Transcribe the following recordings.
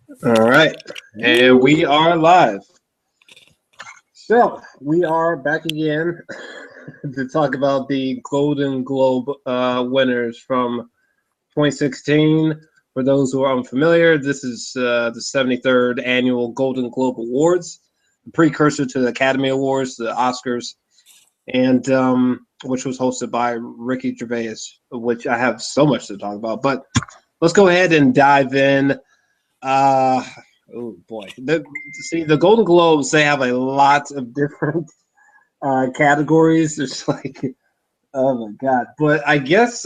All right, and we are live. So we are back again to talk about the Golden Globe winners from 2016. For those who are unfamiliar, this is the 73rd annual Golden Globe Awards, the precursor to the Academy Awards, the Oscars, and which was hosted by Ricky Gervais, which I have so much to talk about. But let's go ahead and dive in. Oh boy! The Golden Globes, they have a lot of different categories. It's like, oh my god! But I guess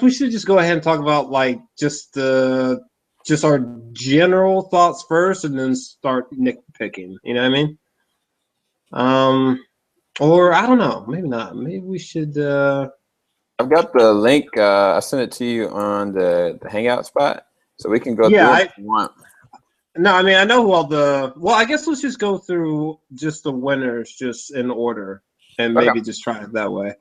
we should just go ahead and talk about like just our general thoughts first, and then start nitpicking. You know what I mean? Or I don't know. Maybe not. Maybe we should. I've got the link. I sent it to you on the Hangout spot, so we can go through Yeah, it if you want. no, I mean I know who all the. Well, I guess let's just go through just the winners, just in order, and Okay. maybe just try it that way.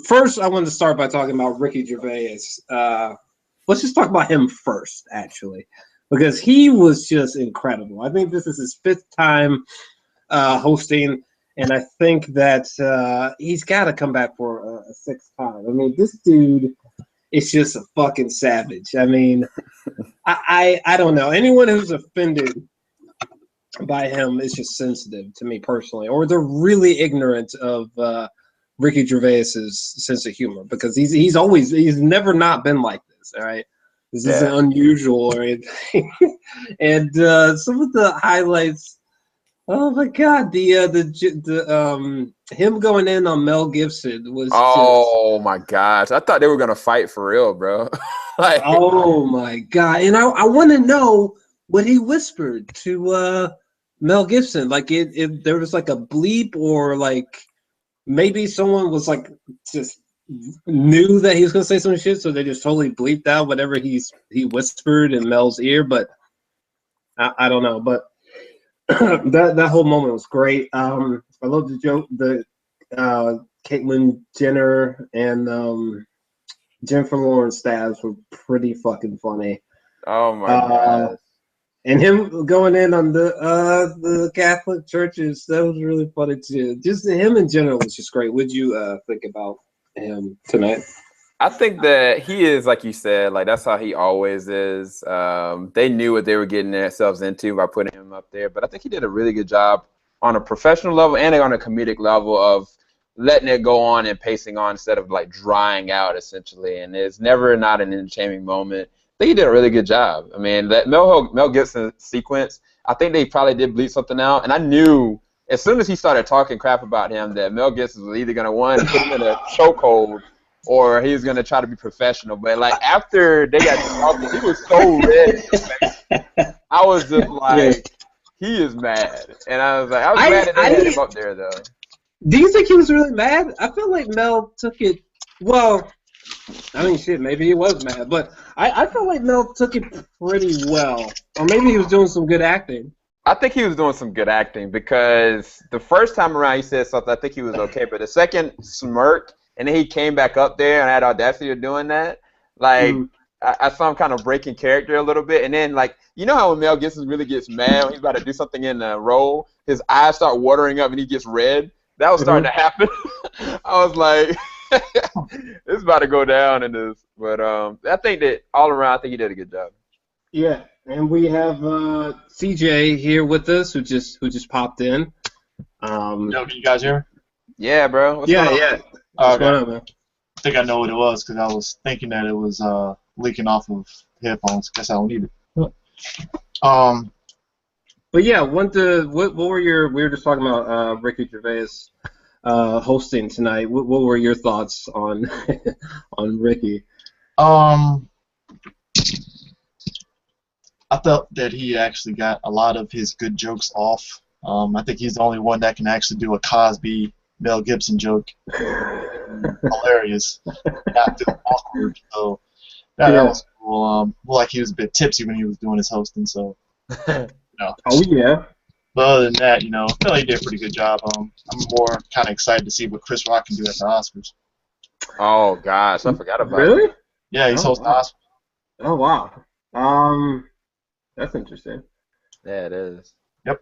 First, I wanted to start by talking about Ricky Gervais. Let's just talk about him first, actually, because he was just incredible. I think this is his fifth time hosting, and I think that he's got to come back for a sixth time. I mean, this dude is just a fucking savage. I mean, I don't know. Anyone who's offended by him is just sensitive to me personally, or they're really ignorant of Ricky Gervais's sense of humor, because he's never not been like this. All right, this isn't unusual or anything. And some of the highlights. Oh my god, the him going in on Mel Gibson was Oh my gosh, I thought they were gonna fight for real, bro. Like, oh my god. And I want to know what he whispered to Mel Gibson. Like it there was like a bleep, or like maybe someone was like just knew that he was gonna say some shit, so they just totally bleeped out whatever he whispered in Mel's ear. But I don't know. But that whole moment was great. I love the joke. The Caitlyn Jenner and Jennifer Lawrence stabs were pretty fucking funny. oh my god. And him going in on the Catholic churches, that was really funny too. Just him in general was just great. What'd you think about him tonight? I think that he is, like you said, like that's how he always is. They knew what they were getting themselves into by putting him up there, but I think he did a really good job on a professional level and on a comedic level of letting it go on and pacing on instead of like drying out essentially. And it's never not an entertaining moment. I think he did a really good job. I mean, that Mel Gibson sequence, I think they probably did bleep something out, and I knew as soon as he started talking crap about him that Mel Gibson was either gonna put him in a chokehold or he was gonna try to be professional. But like after they got talking, he was so red. I was just like, he is mad, and I was glad that they had him up there though. Do you think he was really mad? I feel like Mel took it well. I mean, shit, maybe he was mad, but I feel like Mel took it pretty well, or maybe he was doing some good acting. I think he was doing some good acting because the first time around he said something, I think he was okay, but the second smirk. And then he came back up there and had audacity of doing that. Like, I saw him kind of breaking character a little bit. And then, like, you know how when Mel Gibson really gets mad when he's about to do something in a role, his eyes start watering up and he gets red? That was starting to happen. I was like, it's about to go down in this. But I think that all around, I think he did a good job. Yeah, and we have CJ here with us who just popped in. Yo, can you guys hear me? Yeah, bro. What's going on? Yeah. What's going on, man? I think I know what it was because I was thinking that it was leaking off of headphones. Guess I don't need it. But yeah, what were your? We were just talking about Ricky Gervais hosting tonight. What were your thoughts on on Ricky? I felt that he actually got a lot of his good jokes off. I think he's the only one that can actually do a Cosby Mel Gibson joke. Hilarious. Not too awkward. So that was cool. Like he was a bit tipsy when he was doing his hosting. So Oh yeah. But other than that, I feel like he did a pretty good job. I'm more kind of excited to see what Chris Rock can do at the Oscars. Oh gosh, I forgot about Really? that. Yeah, he's hosting the Oscars. Oh wow. That's interesting. Yeah, it is. Yep.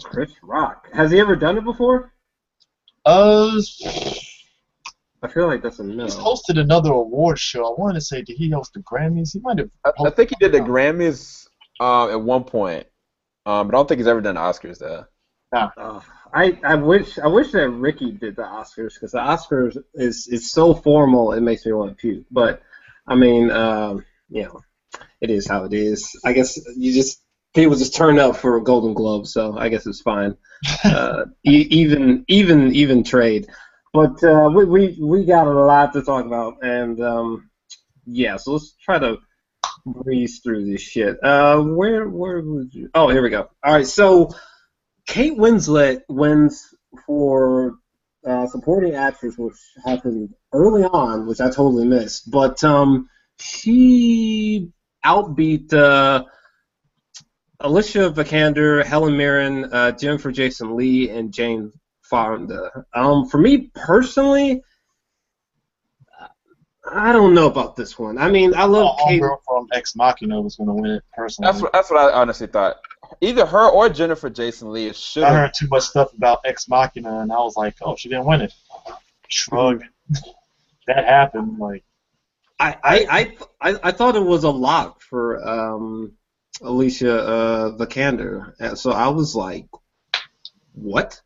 Chris Rock. Has he ever done it before? Uh, I feel like that's a he's no. hosted another award show. I want to say, did he host the Grammys? He might have I hosted. think he did the Grammys at one point, but I don't think he's ever done the Oscars though. Nah. I wish that Ricky did the Oscars because the Oscars is so formal it makes me want to puke. But I mean, you know, it is how it is. I guess people just turn up for a Golden Globe, so I guess it's fine. Even trade. But we got a lot to talk about, and yeah, so let's try to breeze through this shit. Where would you? Oh, here we go. All right, so Kate Winslet wins for supporting actress, which happened early on, which I totally missed. But she outbeat Alicia Vikander, Helen Mirren, Jennifer Jason Leigh, and Jane Fonda. For me personally, I don't know about this one. I mean, I love Kate. Homegirl from Ex Machina was going to win it personally. That's what I honestly thought. Either her or Jennifer Jason Leigh should. I heard too much stuff about Ex Machina, and I was like, oh, she didn't win it. Shrug. That happened. Like, I thought it was a lock for Alicia Vikander, and so I was like, what?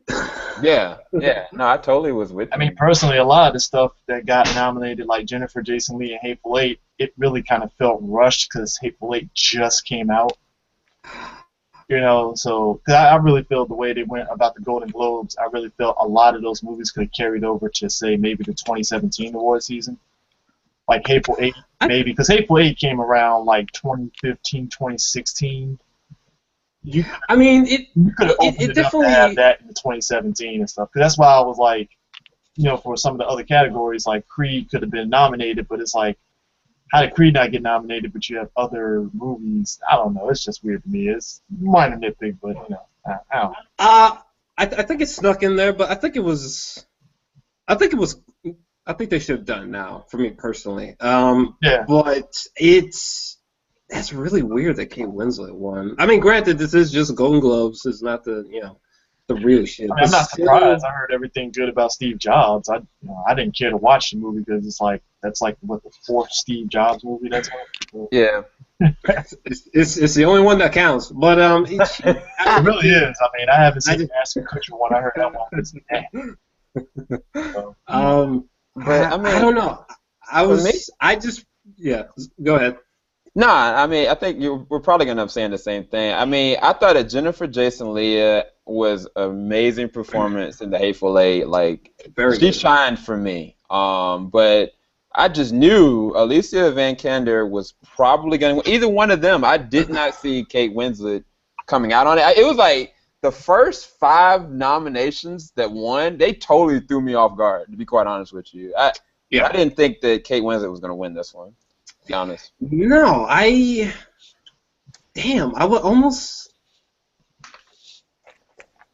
Yeah. No, I totally was with you. I mean, personally, a lot of the stuff that got nominated, like Jennifer Jason Leigh and Hateful Eight, it really kind of felt rushed because Hateful Eight just came out. You know, so cause I really feel the way they went about the Golden Globes, I really felt a lot of those movies could have carried over to, say, maybe the 2017 award season. Like Hateful Eight, maybe, because Hateful Eight came around like 2015, 2016. You could have opened it up to have that in the 2017 and stuff. Because that's why I was like, you know, for some of the other categories, like Creed could have been nominated, but it's like, how did Creed not get nominated, but you have other movies? I don't know. It's just weird to me. It's minor nitpick, but, you know, I don't know. I think it snuck in there, but I think they should have done it now, for me personally. Yeah. But that's really weird that Kate Winslet won. I mean, granted, this is just Golden Globes. It's not the real shit. I mean, I'm not surprised. I heard everything good about Steve Jobs. I didn't care to watch the movie because it's like that's like what the fourth Steve Jobs movie that's on. Yeah. It's the only one that counts. But it really is. I mean, I haven't seen the Ashton Kutcher one. I heard that one was but I mean, I don't know. Go ahead. Nah, I mean, I think we're probably gonna end up saying the same thing. I mean, I thought that Jennifer Jason Leigh was an amazing performance in The Hateful Eight. Like, she shined for me. But I just knew Alicia Vikander was probably gonna win. Either one of them. I did not see Kate Winslet coming out on it. It was like the first 5 nominations that won. They totally threw me off guard. To be quite honest with you, I didn't think that Kate Winslet was gonna win this one. Be honest. No, I would almost.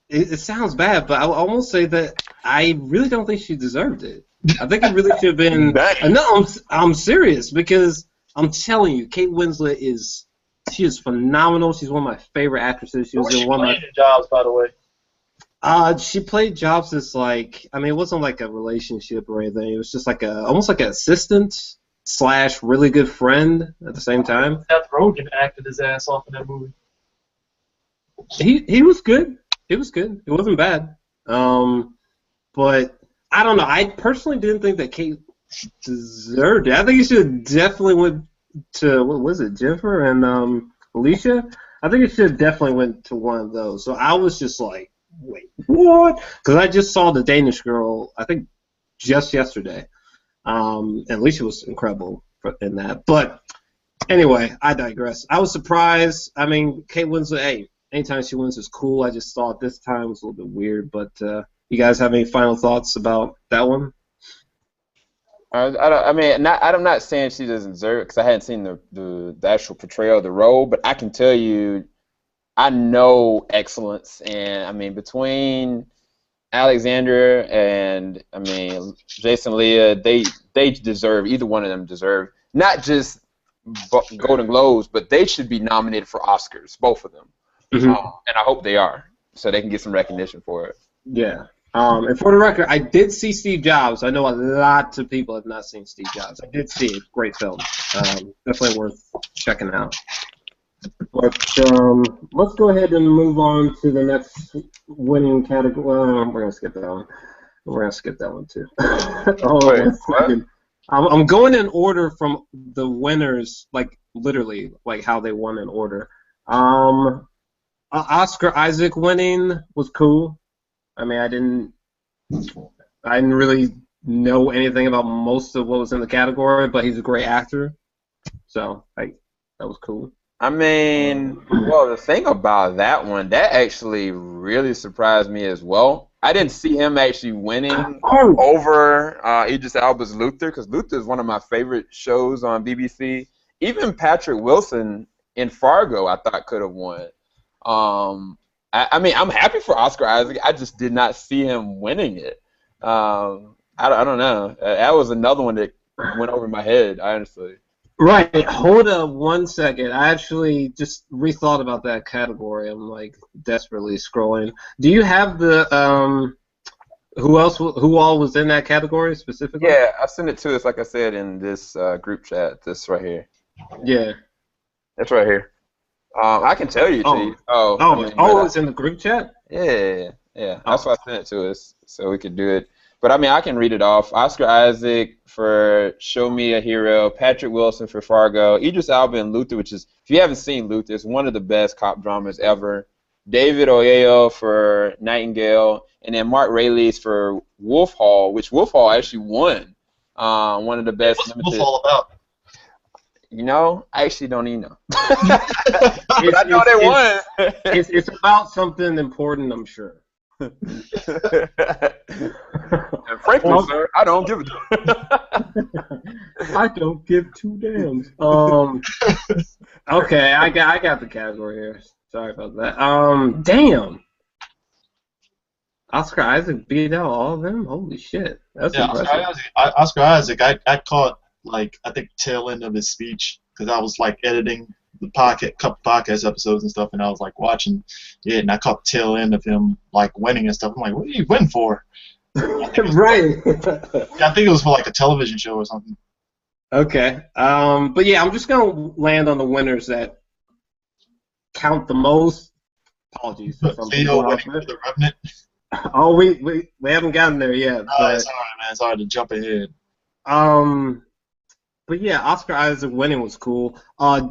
It sounds bad, but I would almost say that I really don't think she deserved it. I think it really should have been. No, I'm serious because I'm telling you, Kate Winslet is phenomenal. She's one of my favorite actresses. She was in one of my Jobs, by the way. She played jobs as like, I mean, it wasn't like a relationship or anything. It was just like almost like an assistant / really good friend at the same time. Seth Rogen acted his ass off in that movie. He was good. It was good. It wasn't bad. But I don't know. I personally didn't think that Kate deserved it. I think it should have definitely went to, what was it, Jennifer and Alicia? I think it should have definitely went to one of those. So I was just like, wait, what? Because I just saw the Danish Girl, I think, just yesterday. And Alicia was incredible in that. But anyway, I digress. I was surprised. I mean, Kate Winslet, hey, anytime she wins is cool. I just thought this time was a little bit weird. But you guys have any final thoughts about that one? I'm not saying she doesn't deserve it because I hadn't seen the actual portrayal of the role, but I can tell you, I know excellence, and I mean between Alexander and Jason Leigh, they deserve, either one of them deserve not just Golden Globes, but they should be nominated for Oscars, both of them. Mm-hmm. And I hope they are, so they can get some recognition for it. Yeah. And for the record, I did see Steve Jobs. I know a lot of people have not seen Steve Jobs. I did see it. Great film. Definitely worth checking out. But let's go ahead and move on to the next winning category. We're going to skip that one. We're going to skip that one, too. Wait, what? I'm going in order from the winners, like, literally, like, how they won in order. Oscar Isaac winning was cool. I mean, I didn't really know anything about most of what was in the category, but he's a great actor, so that was cool. I mean, well, the thing about that one, that actually really surprised me as well. I didn't see him actually winning over Idris Elba's Luther, because Luther is one of my favorite shows on BBC. Even Patrick Wilson in Fargo, I thought could have won. I mean, I'm happy for Oscar Isaac. I just did not see him winning it. I don't know. That was another one that went over my head, honestly. Right. Hold up 1 second. I actually just rethought about that category. I'm like desperately scrolling. Do you have the who all was in that category specifically? Yeah, I sent it to us, like I said, in this group chat. This right here. Yeah. That's right here. I can tell you. It's in the group chat? Yeah. That's why I sent it to us, so we could do it. But, I mean, I can read it off. Oscar Isaac for Show Me a Hero, Patrick Wilson for Fargo, Idris Elba and Luther, which is, if you haven't seen Luther, it's one of the best cop dramas ever. David Oyelowo for Nightingale, and then Mark Rayleigh for Wolf Hall, which Wolf Hall actually won. One of the best. What's Wolf Hall about? You know, I actually don't even know. I know they won. It's about something important, I'm sure. And frankly, sir, I don't give a I don't give two damns. Okay, I got the category here. Sorry about that. Damn. Oscar Isaac beat out all of them? Holy shit. That's impressive. Oscar Isaac, I caught, like, I think tail end of his speech, because I was, like, editing the couple podcast episodes and stuff, and I was, like, watching it, and I caught the tail end of him, like, winning and stuff. I'm like, what are you winning for? Right. I think it was for, like, a television show or something. Okay. But, yeah, I'm just going to land on the winners that count the most. Apologies. Leo winning for the Revenant. Oh, we haven't gotten there yet. But, it's alright, man. It's hard to jump ahead. But yeah, Oscar Isaac winning was cool.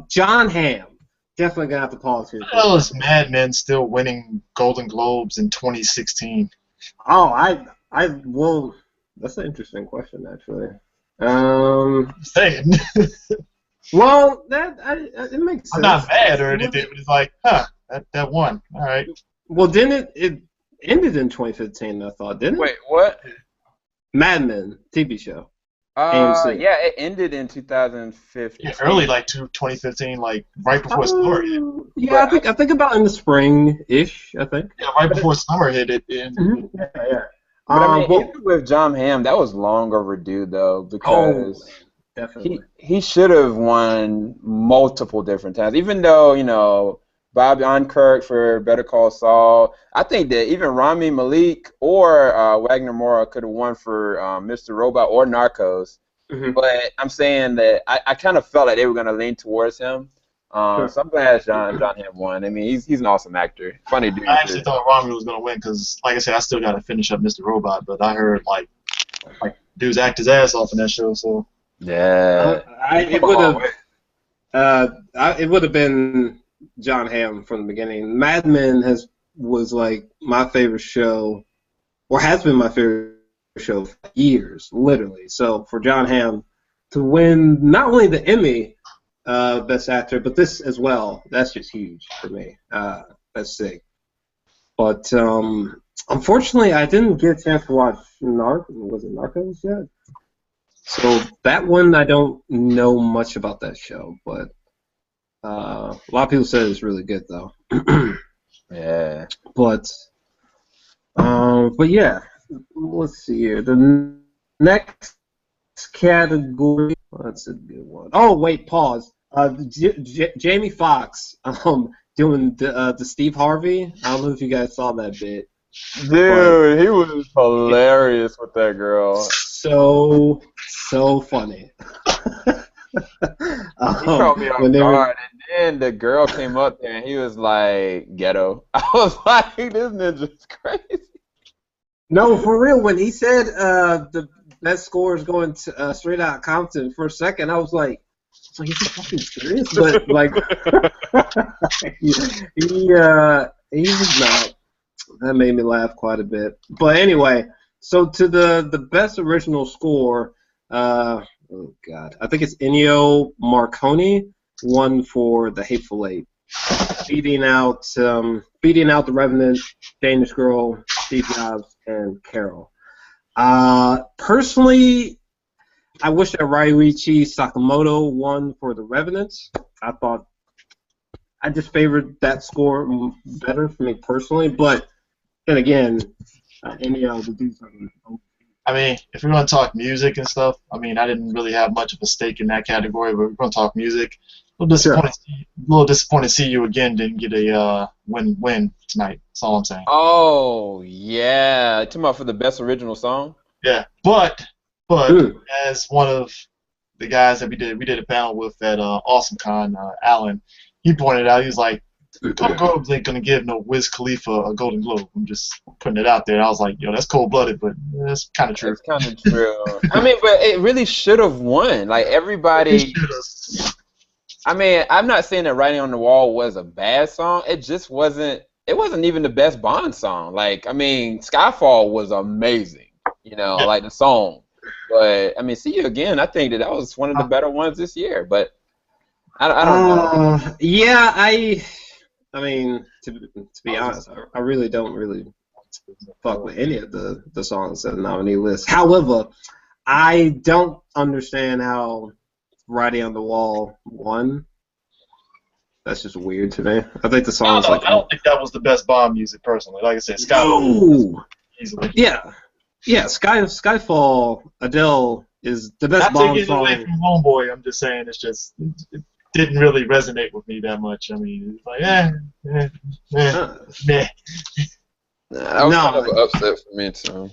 John Hamm, definitely gonna have to pause here. How the hell is Mad Men still winning Golden Globes in 2016? Oh, well, that's an interesting question actually. Saying. Well, it makes sense. I'm not mad or anything, but it's like, that won. All right. Well, didn't it ended in 2015? I thought, didn't it? Wait, what? Mad Men TV show. AMC. Yeah, it ended in 2015. Yeah, early, like 2015, like right before summer hit. Yeah, I think about in the spring-ish. I think. Yeah, right before summer hit. Mm-hmm. Yeah. But I mean, even with John Hamm, that was long overdue though, because definitely he should have won multiple different times. Even though Bob Odenkirk for Better Call Saul. I think that even Rami Malek or Wagner Moura could have won for Mr. Robot or Narcos. Mm-hmm. But I'm saying that I kind of felt like they were going to lean towards him. Sure. So I'm glad John Hamm won. I mean, he's an awesome actor. Funny dude. I actually thought Rami was going to win because, like I said, I still got to finish up Mr. Robot. But I heard, like dudes act his ass off in that show. So yeah. It would have been John Hamm from the beginning. Mad Men was like my favorite show, or has been my favorite show for years, literally. So for John Hamm to win not only the Emmy Best Actor, but this as well, that's just huge for me. That's sick. But unfortunately, I didn't get a chance to watch Narcos yet? So that one, I don't know much about that show, but a lot of people said it's really good though. Yeah. But yeah, let's see here. The next category. That's a good one. Oh wait, pause. Jamie Foxx doing the Steve Harvey. I don't know if you guys saw that bit. Dude, he was hilarious with that girl. So funny. He caught me off guard, and then the girl came up there, and he was like, ghetto. I was like, this ninja's crazy. No, for real, when he said the best score is going to Straight Outta Compton, for a second, I was like, is he fucking serious? But, like, he was not. That made me laugh quite a bit. But anyway, so to the best original score, oh God, I think it's Ennio Morricone won for The Hateful Eight, beating out the Revenant, Danish Girl, Steve Jobs, and Carell. Personally, I wish that Ryuichi Sakamoto won for The Revenant. I just favored that score better for me personally, but then again, Ennio to do something. I mean, if we're going to talk music and stuff, I mean, I didn't really have much of a stake in that category, but we're going to talk music. A little disappointed to see you again didn't get a win tonight. That's all I'm saying. Oh, yeah. Talking about for the best original song? Yeah, but as one of the guys that we did a panel with at AwesomeCon, Alan, he pointed out, he was like, Golden Globes ain't gonna give no Wiz Khalifa a Golden Globe. I'm just putting it out there. And I was like, yo, that's cold-blooded, but that's kind of true. It's kind of true. I mean, but it really should have won. Like, everybody. I mean, I'm not saying that Writing on the Wall was a bad song. It just wasn't. It wasn't even the best Bond song. Like, I mean, Skyfall was amazing. You know, like the song. But I mean, See You Again. I think that was one of the better ones this year. But I don't know. Yeah, I mean, to be honest, I really don't fuck with any of the songs on the nominee list. However, I don't understand how Writing on the Wall won. That's just weird to me. I think the song's I don't think that was the best Bond music personally. Like I said, Skyfall. Easily. Yeah, Skyfall. Adele is the best Bond song. Away from Homeboy, I'm just saying it didn't really resonate with me that much. I mean, it's like, meh. That was kind of an upset for me too.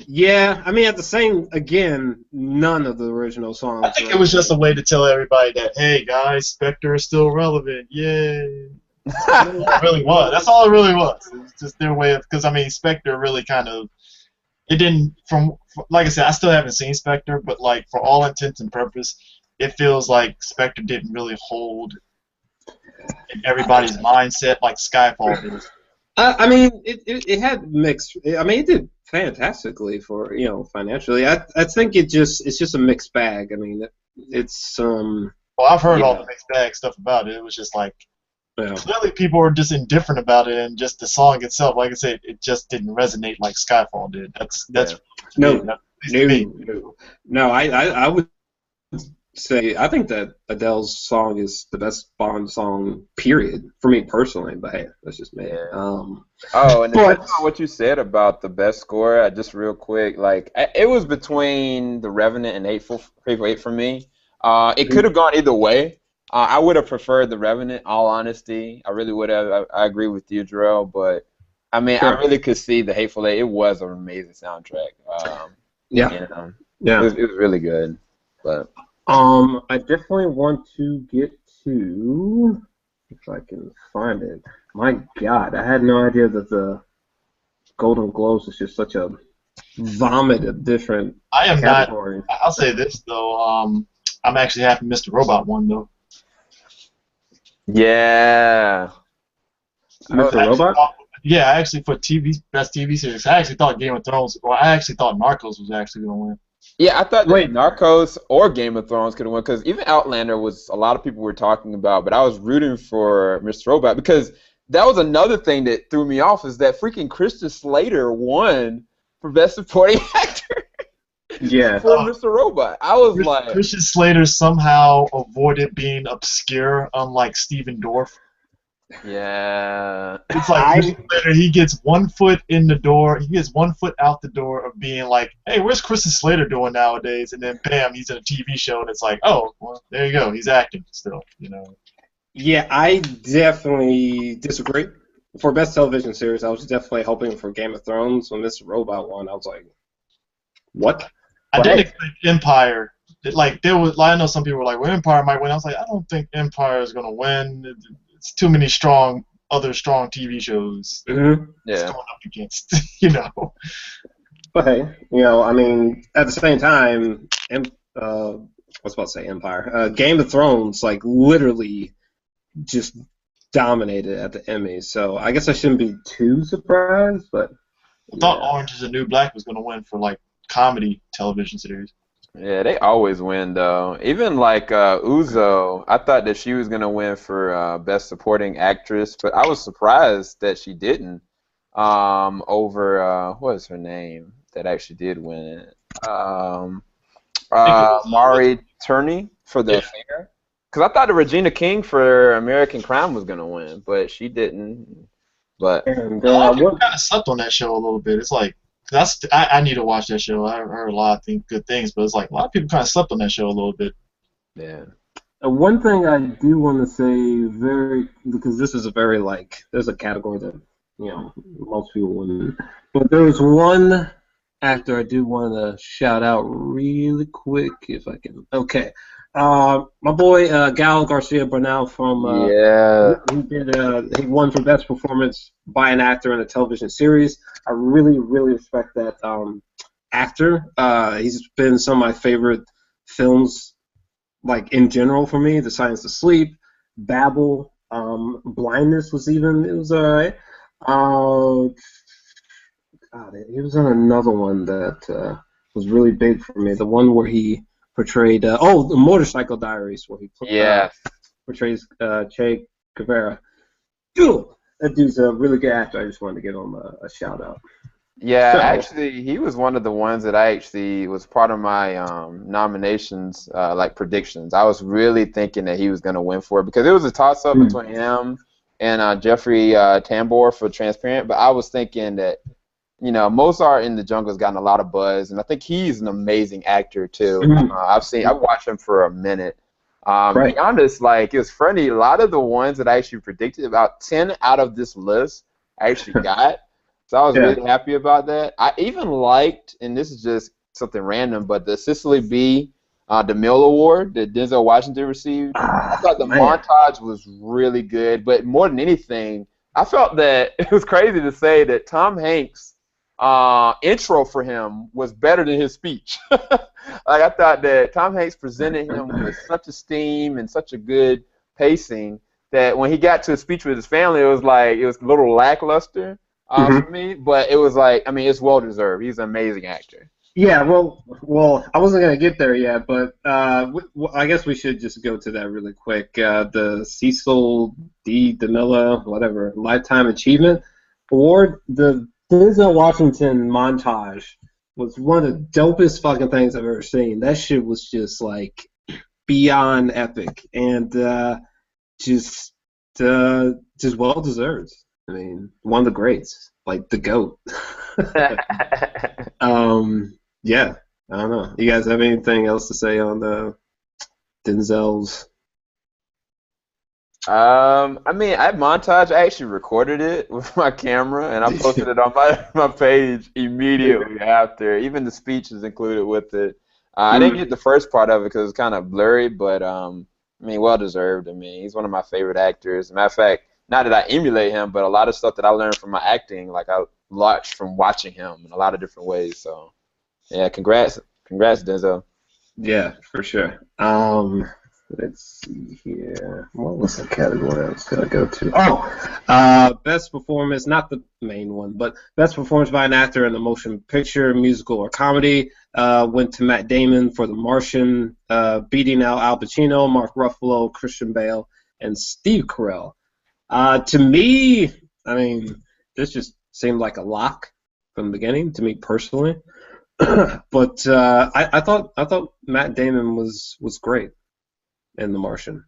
Yeah, I mean, at the same, again, none of the original songs. I think it was just a way to tell everybody that, hey guys, Spectre is still relevant. Yay. It really was. That's all it really was. It was just their way of, because I mean, Spectre really kind of, it didn't, like I said, I still haven't seen Spectre, but like for all intents and purposes, it feels like Spectre didn't really hold in everybody's mindset like Skyfall did. I mean, it had mixed. I mean, it did fantastically for financially. I think it's just a mixed bag. I mean, it's Well, I've heard all the mixed bag stuff about it. It was just like clearly people were just indifferent about it, and just the song itself. Like I said, it just didn't resonate like Skyfall did. That's no. I would say I think that Adele's song is the best Bond song, period, for me personally. But hey, that's just me. Yeah. And what you said about the best score, just real quick, like it was between The Revenant and Hateful Eight for me. It could have gone either way. I would have preferred The Revenant. All honesty, I really would have. I agree with you, Jor-Els, but I mean, I really could see The Hateful Eight. It was an amazing soundtrack. It was really good, but. I definitely want to get to, if I can find it. My God, I had no idea that the Golden Globes is just such a vomit of different categories. I'll say this though. I'm actually happy Mr. Robot won though. Yeah. Mr. Robot? Yeah, I actually for best TV series, I actually thought Game of Thrones. Well, I actually thought Narcos was actually gonna win. Yeah, I thought Narcos or Game of Thrones could have won, because even Outlander was a lot of people were talking about, but I was rooting for Mr. Robot because that was another thing that threw me off, is that freaking Christian Slater won for Best Supporting Actor. Yeah. For Mr. Robot. I was like, Christian Slater somehow avoided being obscure, unlike Stephen Dorff. Yeah. It's like years later, he gets 1 foot in the door. He gets 1 foot out the door of being like, "Hey, where's Kristen Slater doing nowadays?" And then, bam, he's in a TV show, and it's like, "Oh, well, there you go. He's acting still." Yeah, I definitely disagree. For best television series, I was definitely hoping for Game of Thrones. When this robot won, I was like, what? I But didn't hey, expect Empire. There was. I know some people were like, "Well, Empire might win." I was like, I don't think Empire is gonna win. It's too many other strong TV shows mhm. it's Yeah. going up against. But hey, I mean, at the same time, I was about to say Empire. Game of Thrones, like, literally just dominated at the Emmys. So I guess I shouldn't be too surprised, but I thought yeah. Orange is the New Black was gonna win for like comedy television series. Yeah, they always win though. Even like Uzo, I thought that she was gonna win for best supporting actress, but I was surprised that she didn't. Over what is her name that actually did win it? I think it was Mari Turney for The yeah. Affair. Because I thought that Regina King for American Crime was gonna win, but she didn't. But And A lot of people what? kind of slept on that show a little bit. It's like I need to watch that show. I heard a lot of good things, but it's like a lot of people kind of slept on that show a little bit. yeah. One thing I do want to say, because this is a very, like, there's a category that most people wouldn't, but there's one actor I do want to shout out really quick if I can. Okay, my boy Gal Garcia Bernal from Yeah. he won for best performance by an actor in a television series. I really respect that actor. He's been in some of my favorite films, like, in general for me. The Science of Sleep, Babel, Blindness was it was alright. God, he was on another one that was really big for me. The one where he portrayed the Motorcycle Diaries, where he Yeah. portrays Che Guevara. Ew! That dude's a really good actor. I just wanted to give him a shout out. Yeah, So, actually, he was one of the ones that I actually was part of my nominations, like predictions. I was really thinking that he was going to win for it because it was a toss-up between him and Jeffrey Tambor for Transparent. But I was thinking that, Mozart in the Jungle has gotten a lot of buzz, and I think he's an amazing actor too. I've watched him for a minute. To right. be honest, like it was funny. A lot of the ones that I actually predicted, about 10 out of this list, I actually got. So I was Yeah. really happy about that. I even liked, and this is just something random, but the Cicely B. DeMille Award that Denzel Washington received. I thought the montage was really good, but more than anything, I felt that it was crazy to say that Tom Hanks' intro for him was better than his speech. Like I thought that Tom Hanks presented him with such esteem and such a good pacing that when he got to his speech with his family, it was a little lackluster for me, but it was like, I mean, it's well deserved. He's an amazing actor. Yeah, well, I wasn't gonna get there yet, but I guess we should just go to that really quick. The Cecil D. DeMille, whatever, Lifetime Achievement Award. The Denzel Washington montage was one of the dopest fucking things I've ever seen. That shit was just like beyond epic and just well deserved. I mean, one of the greats, like the GOAT. Yeah, I don't know. You guys have anything else to say on the Denzel's? I mean, I actually recorded it with my camera, and I posted it on my page immediately after. Even the speech is included with it. I didn't get the first part of it because it's kind of blurry, but I mean, well deserved. I mean, he's one of my favorite actors. Matter of fact, not that I emulate him, but a lot of stuff that I learned from my acting, like I watched from watching him in a lot of different ways. So, yeah, congrats, Denzel. Yeah, for sure. Let's see here. What was the category I was gonna go to? Best performance, not the main one, but best performance by an actor in a motion picture, musical, or comedy. Went to Matt Damon for The Martian, beating out Al Pacino, Mark Ruffalo, Christian Bale, and Steve Carell. To me, I mean, this just seemed like a lock from the beginning to me personally. But I thought Matt Damon was great in The Martian.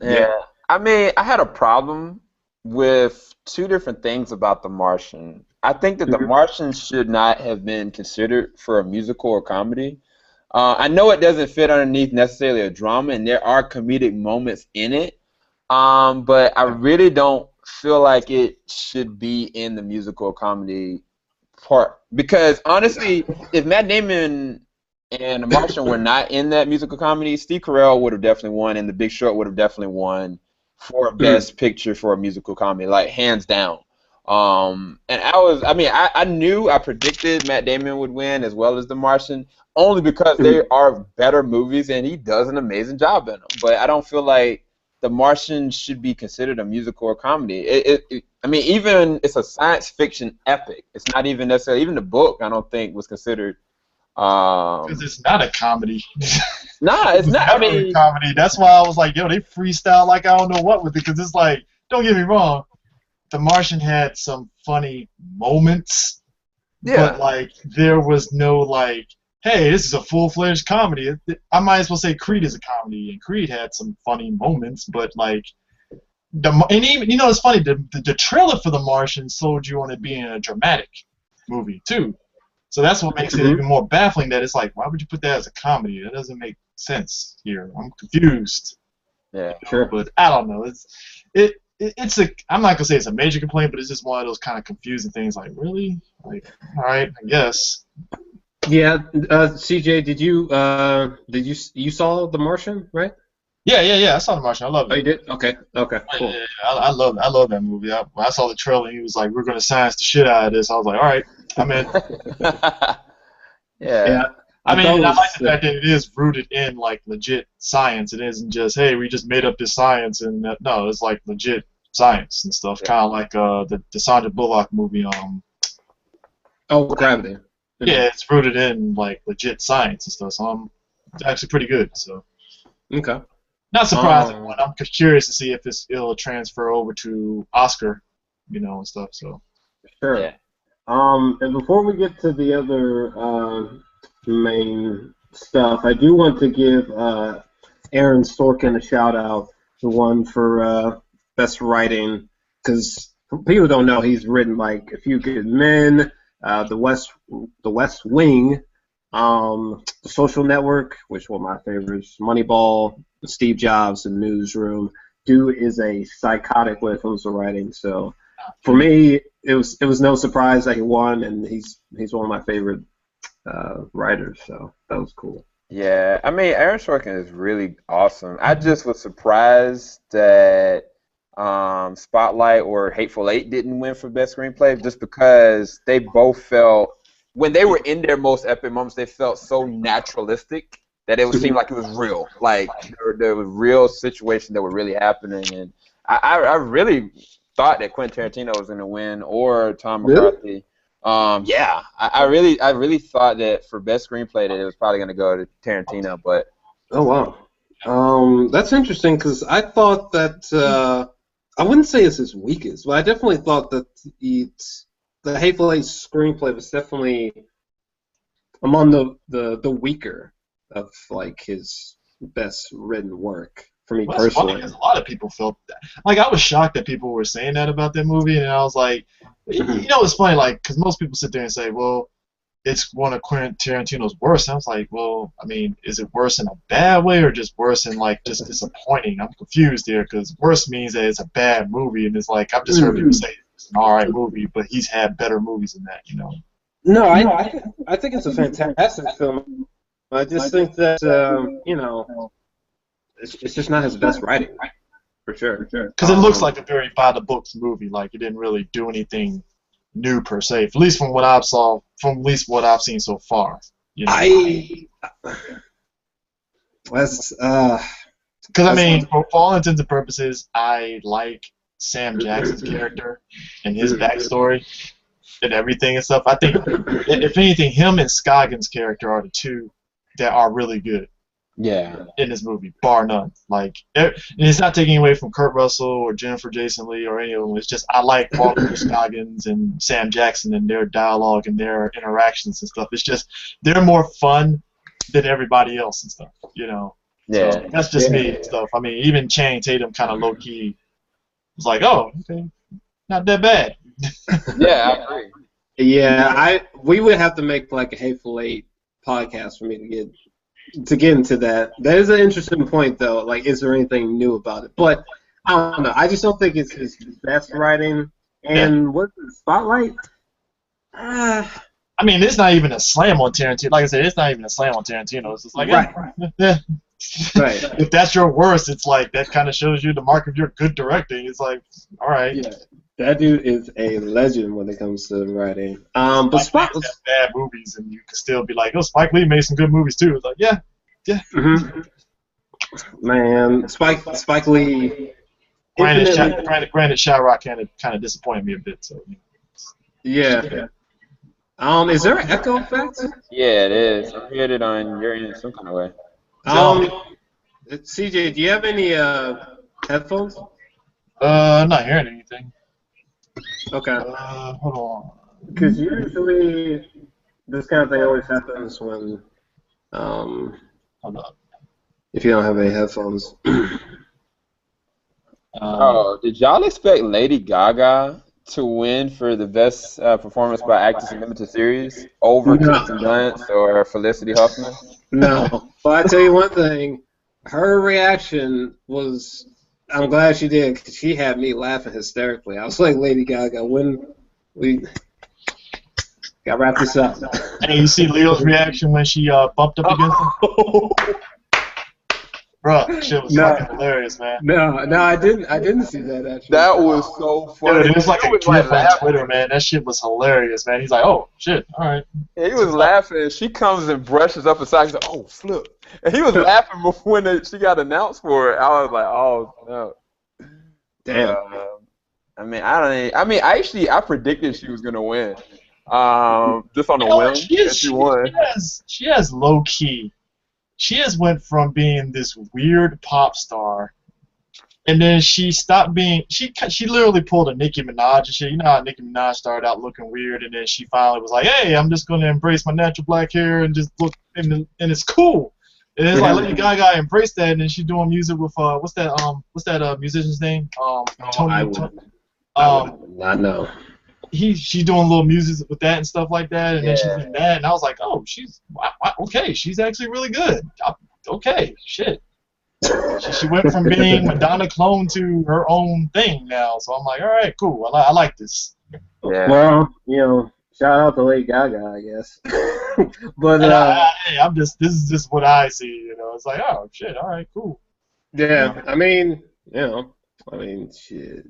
Yeah, I mean, I had a problem with two different things about The Martian. I think that The Martian should not have been considered for a musical or comedy. I know it doesn't fit underneath necessarily a drama, and there are comedic moments in it, but I really don't feel like it should be in the musical or comedy part. Because honestly, if Matt Damon and The Martian were not in that musical comedy, Steve Carell would have definitely won, and The Big Short would have definitely won for Best Picture for a musical comedy, like hands down. And I predicted Matt Damon would win as well as The Martian, only because they are better movies and he does an amazing job in them. But I don't feel like The Martian should be considered a musical or comedy. Even it's a science fiction epic. It's not even necessarily, even the book I don't think was considered. Because it's not a comedy. Nah, it's not. I mean, a comedy. That's why I was like, yo, they freestyle like I don't know what with it. Because it's like, don't get me wrong, The Martian had some funny moments, but like there was no like, hey, this is a full-fledged comedy. I might as well say Creed is a comedy, and Creed had some funny moments, but like and even it's funny, the trailer for The Martian sold you on it being a dramatic movie too. So that's what makes it even more baffling, that it's like, why would you put that as a comedy? That doesn't make sense here. I'm confused. Yeah, sure. But I don't know. It's I'm not gonna say it's a major complaint, but it's just one of those kind of confusing things. Like, really? Like, all right, I guess. Yeah, CJ, did you saw The Martian, right? Yeah. I saw The Martian. I love it. Oh, you did? Okay, cool. Yeah, I love that movie. When I saw the trailer, he was like, "We're gonna science the shit out of this." I was like, "All right, I'm in." Yeah. I like the fact that it is rooted in like legit science. It isn't just, hey, we just made up this science, and no, it's like legit science and stuff. Kind of like the Sandra Bullock movie. Gravity. Yeah, it's rooted in like legit science and stuff. So it's actually pretty good. So. Okay. Not surprising, but I'm curious to see if it'll transfer over to Oscar, and stuff. So. Sure. Yeah. And before we get to the other main stuff, I do want to give Aaron Sorkin a shout out, the one for best writing, because people don't know he's written like A Few Good Men, The West Wing, The Social Network, which were my favorites, Moneyball, Steve Jobs, and Newsroom. Dude is a psychotic when it comes to writing, so for me, it was no surprise that he won, and he's one of my favorite writers, so that was cool. Yeah, I mean, Aaron Sorkin is really awesome. I just was surprised that Spotlight or Hateful Eight didn't win for Best Screenplay, just because they both felt, when they were in their most epic moments, they felt so naturalistic that it would seem like it was real. Like, there was real situations that were really happening, and I really thought that Quentin Tarantino was going to win, or Tom McCarthy. I really thought that for Best Screenplay that it was probably going to go to Tarantino, but. Oh wow, that's interesting, because I thought that I wouldn't say it's his weakest, but I definitely thought that the Hateful Eight screenplay was definitely among the weaker of like his best written work. For me personally, funny, a lot of people felt that. Like, I was shocked that people were saying that about that movie, and I was like, it's funny, like, because most people sit there and say, well, it's one of Quentin Tarantino's worst. And I was like, well, I mean, is it worse in a bad way or just worse in like just disappointing? I'm confused here, because worse means that it's a bad movie, and it's like, I've just heard people say it's an alright movie, but he's had better movies than that, No, I think it's a fantastic film. I just think that it's just not his best writing, for sure. Because it looks like a very by the books movie. Like, it didn't really do anything new per se, at least from what I've seen so far. Because I mean, for all intents and purposes, I like Sam Jackson's character and his backstory and everything and stuff. I think, if anything, him and Scoggins' character are the two that are really good. Yeah. In this movie, bar none. Like, and it's not taking away from Kurt Russell or Jennifer Jason Leigh or any of them. It's just, I like Walter Scoggins and Sam Jackson and their dialogue and their interactions and stuff. It's just, they're more fun than everybody else and stuff, Yeah. So that's just me and stuff. I mean, even Channing Tatum kind of low key was like, oh, okay, not that bad. Yeah, I agree. Yeah, we would have to make like a Hateful Eight podcast for me to get into that. That is an interesting point, though. Like, is there anything new about it? But I don't know. I just don't think it's his best writing. And what's the Spotlight? I mean, it's not even a slam on Tarantino. Like I said, it's not even a slam on Tarantino. It's just like, right. Right. If that's your worst, it's like that kind of shows you the mark of your good directing. It's like, all right. Yeah. That dude is a legend when it comes to writing. But Spotlight has bad movies, and you can still be like, oh, Spike Lee made some good movies too. It's like, yeah. Mm-hmm. Man, Spike Lee. Granted, Shyrock kind of disappointed me a bit. So. Yeah. Is there an echo effect? Yeah, it is. I heard it on your end some kind of way. CJ, do you have any headphones? I'm not hearing anything. Okay. Hold on. Because usually this kind of thing always happens when Hold on. if you don't have any headphones. Did y'all expect Lady Gaga to win for the best performance by actress in limited series over Kirsten Dunst or Felicity Huffman? No. But I tell you one thing, her reaction was, I'm glad she did, because she had me laughing hysterically. I was like, Lady Gaga, when we gotta wrap this up. Hey, you see Leo's reaction when she bumped up against him? Bro, shit was fucking hilarious, man. No, I didn't see that actually. That was so funny. Dude, it was like a gif on Twitter, man. That shit was hilarious, man. He's like, oh, shit, all right. Yeah, he was laughing. She comes and brushes up his side. He's like, oh, flip. And he was laughing before she got announced for it. I was like, oh, no. Damn. I predicted she was going to win. Just on a whim. She won. She has low key. She has went from being this weird pop star, and then she stopped being. She literally pulled a Nicki Minaj and shit. You know how Nicki Minaj started out looking weird, and then she finally was like, "Hey, I'm just gonna embrace my natural black hair and just look, and it's cool." And it's like Lady Gaga embraced that, and then she's doing music with what's that musician's name? Tony. I would not know. She's doing little music with that and stuff like that, and then she's in that, and I was like, oh, okay, she's actually really good. Okay, shit. She went from being Madonna clone to her own thing now, so I'm like, all right, cool. I like this. Yeah. Well, shout out to Lady Gaga, I guess. But this is just what I see, It's like, oh shit, all right, cool. Yeah, I mean, shit.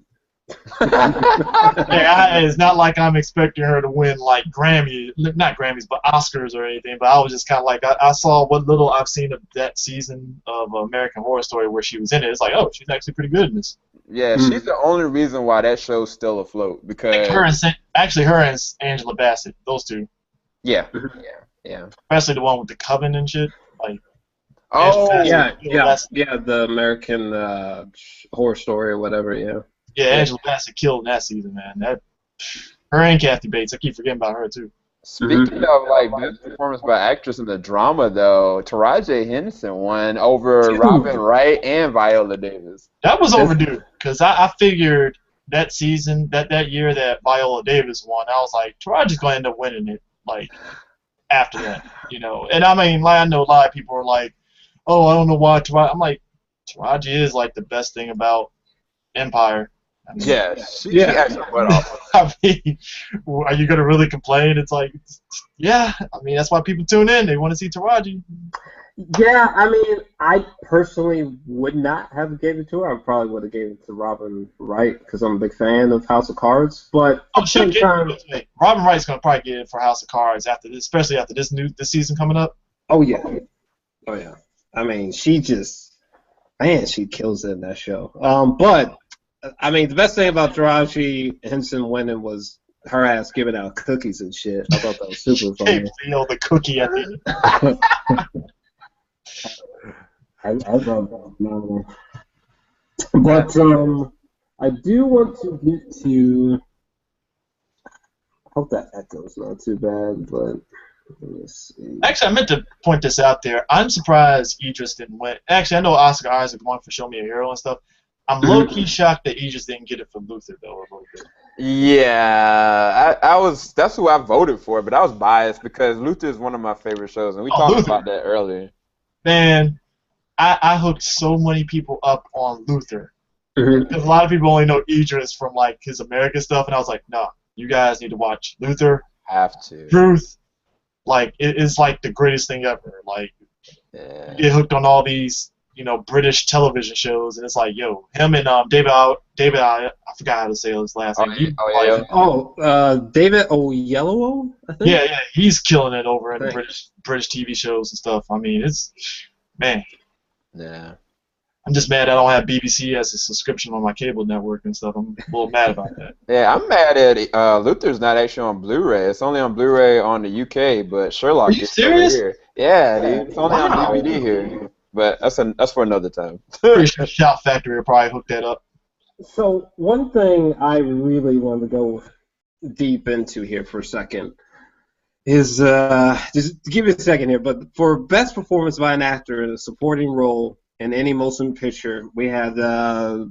It's not like I'm expecting her to win like not Grammys, but Oscars or anything. But I was just kind of like, I saw what little I've seen of that season of American Horror Story where she was in it. It's like, oh, she's actually pretty good in this. Yeah, she's the only reason why that show's still afloat because her and Angela Bassett, those two. Yeah. Especially the one with the coven and shit. Like. Oh yeah, the American Horror Story or whatever. Yeah. Yeah, Angela Bassett killed in that season, man. Her and Kathy Bates. I keep forgetting about her too. Speaking of like best performance by actress in the drama, though, Taraji Henson won over Robin Wright and Viola Davis. That was overdue because I figured that season, that year that Viola Davis won, I was like, Taraji's gonna end up winning it. Like after that, And I mean, like, I know a lot of people are like, oh, I don't know why Taraji. I'm like, Taraji is like the best thing about Empire. I mean, she actually went off. I mean, are you gonna really complain? It's like, I mean, that's why people tune in. They want to see Taraji. Yeah, I mean, I personally would not have given it to her. I probably would have given it to Robin Wright because I'm a big fan of House of Cards. But Robin Wright's gonna probably get it for House of Cards after this, especially after this season coming up. Oh yeah. I mean, she kills it in that show. But I mean, the best thing about Taraji Henson winning was her ass giving out cookies and shit. I thought that was super funny. Feel the cookie at the end. I love that. But I do want to get to. I hope that echo's not too bad, but Let's see. Actually, I meant to point this out there. I'm surprised Idris didn't win. Actually, I know Oscar Isaac won for Show Me a Hero and stuff. I'm low-key shocked that Idris didn't get it for Luther, though, a little bit. Yeah, I was. That's who I voted for, but I was biased because Luther is one of my favorite shows, and we talked Luther. about that earlier. Man, I hooked so many people up on Luther. Mhm. Because a lot of people only know Idris from, like, his American stuff, and I was like, no, you guys need to watch Luther. Have to. Truth. Like, it is, like, the greatest thing ever. Like, Yeah. you get hooked on all these, you know, British television shows, and it's like, yo, him and David, I forgot how to say his last name. David Oyelowo, I think? Yeah, he's killing it over in Thanks. British TV shows and stuff. I mean, man. Yeah. I'm just mad I don't have BBC as a subscription on my cable network and stuff. I'm a little mad about that. Yeah, I'm mad at Luther's not actually on Blu-ray. It's only on Blu-ray on the UK, but Sherlock Are you is serious? over here. Yeah, dude. It's only on Wow. DVD here. But that's for another time. Pretty sure Shout Factory will probably hook that up. So one thing I really want to go deep into here for a second is just give it a second here. But for best performance by an actor in a supporting role in any motion picture, we had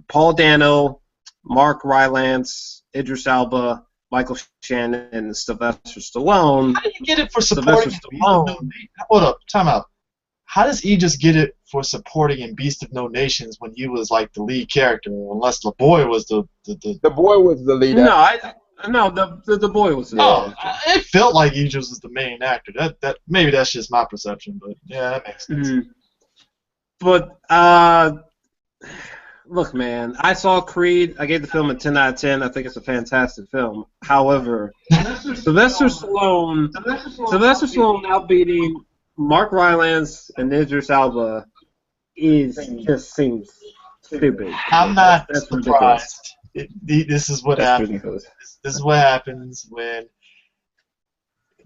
Paul Dano, Mark Rylance, Idris Elba, Michael Shannon, and Sylvester Stallone. How do you get it for supporting Sylvester in Beast of No Stallone. Nations? Hold up, time out. How does he just get it for supporting in Beast of No Nations when he was like the lead character, unless the boy was the The boy was the lead No, actor. the boy was. Oh, it felt like Idris was the main actor. That maybe that's just my perception, but yeah, that makes sense. Mhm. But look, man, I saw Creed. I gave the film a 10 out of 10. I think it's a fantastic film. However, Sylvester Stallone outbeating Mark Rylance and Idris Elba just seems stupid. I'm not That's surprised. This is what That's happens. ridiculous. This is what happens when.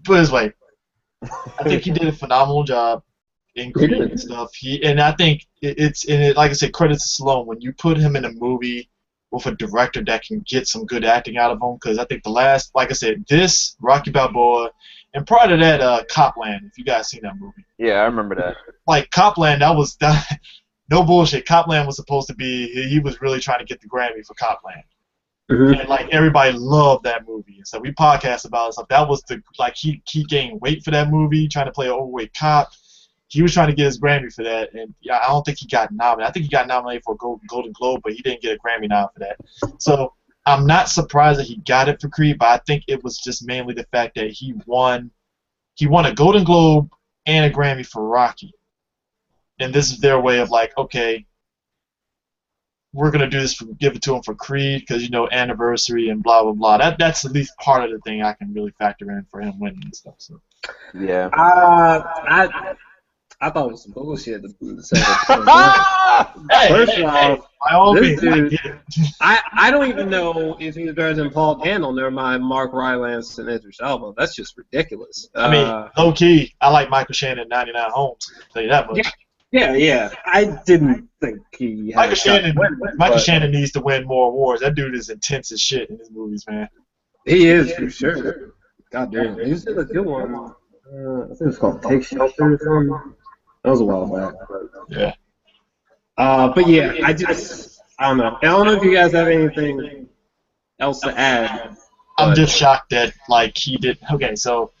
Put it this way, I think he did a phenomenal job in Creed and stuff. And I think like I said, credit to Stallone when you put him in a movie with a director that can get some good acting out of him. Because I think the last, like I said, this Rocky Balboa, and prior to that, Copland. If you guys seen that movie, Yeah, I remember that. like Copland, no bullshit. Copland was supposed to be. He was really trying to get the Grammy for Copland. Mhm. And like everybody loved that movie, and so we podcast about it. So that was he gained weight for that movie, trying to play an overweight cop. He was trying to get his Grammy for that, and yeah, I don't think he got nominated. I think he got nominated for a Golden Globe, but he didn't get a Grammy nom for that. So I'm not surprised that he got it for Creed, but I think it was just mainly the fact that he won a Golden Globe and a Grammy for Rocky, and this is their way of like, okay, we're gonna do this, give it to him for Creed because anniversary and blah blah blah. That's at least part of the thing I can really factor in for him winning and stuff. So Yeah. I thought it was some bullshit to say. Hey, First off, by all this means, I dude- get it. I don't even know if he's better than Paul Dano. Never mind Mark Rylance and Idris Elba. That's just ridiculous. I mean, low key, I like Michael Shannon 99 Homes. I'll tell you that much. yeah. I didn't think he had Michael a shot to Shannon, win, Michael but Shannon needs to win more awards. That dude is intense as shit in his movies, man. He is for sure. God damn, he was in a good one. I think it's called Take Shelter or something. That was a while back. Yeah. But yeah, I don't know. I don't know if you guys have anything else to add. I'm but- just shocked that he did. Okay, so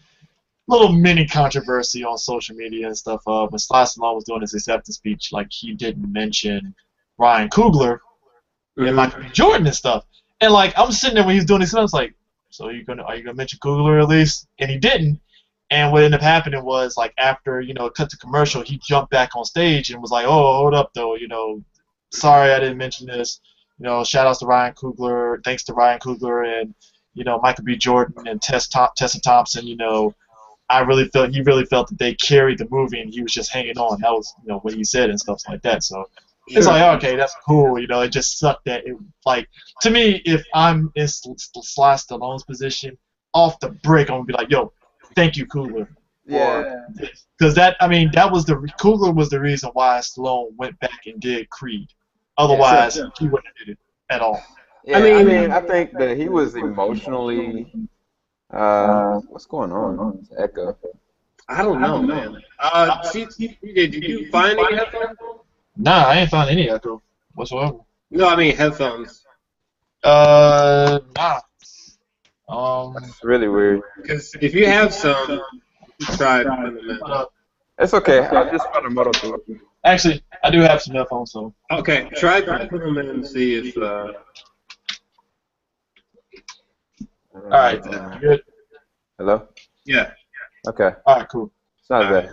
little mini controversy on social media and stuff. When Sly Stallone was doing his acceptance speech, he didn't mention Ryan Coogler and Michael B. Jordan and stuff. And I'm sitting there when he was doing this, and I was like, so are you gonna mention Coogler at least? And he didn't. And what ended up happening was after cut to commercial, he jumped back on stage and was like, oh, hold up though, sorry I didn't mention this. Shout outs to Ryan Coogler, thanks to Ryan Coogler and Michael B. Jordan and Tessa Thompson. I really felt that they carried the movie and he was just hanging on. That was what he said and stuff like that. So it's okay, that's cool. It just sucked that to me, if I'm in Sly Stallone's position, off the break, I'm gonna be like, yo, thank you, Coogler. Yeah. Because Coogler was the reason why Stallone went back and did Creed. Otherwise, he wouldn't have did it at all. Yeah, I think that he was emotionally. What's going on? It's echo. I don't know, man. Did you find any headphones? Nah, I ain't found any echo whatsoever. No, I mean headphones. Nah. It's really weird. Because if you have some, you try putting them in. It's okay. I just found a model too. Actually, I do have some headphones, so. Okay, try putting them in and see if. All right, then. You good? Hello? Yeah. Okay. All right, cool. It's not bad.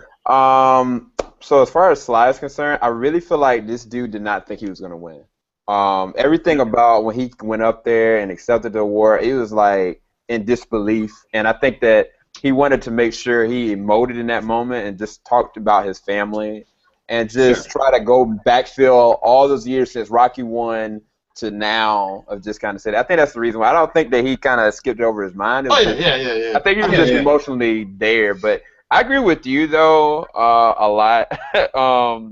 So as far as Sly is concerned, I really feel like this dude did not think he was gonna win. Everything about when he went up there and accepted the award, it was like in disbelief, and I think that he wanted to make sure he emoted in that moment and just talked about his family and just try to go backfill all those years since Rocky won to now of just kind of say that. I think that's the reason why. I don't think that he kind of skipped over his mind. Oh, yeah. I think he was just emotionally there. But I agree with you, though, a lot,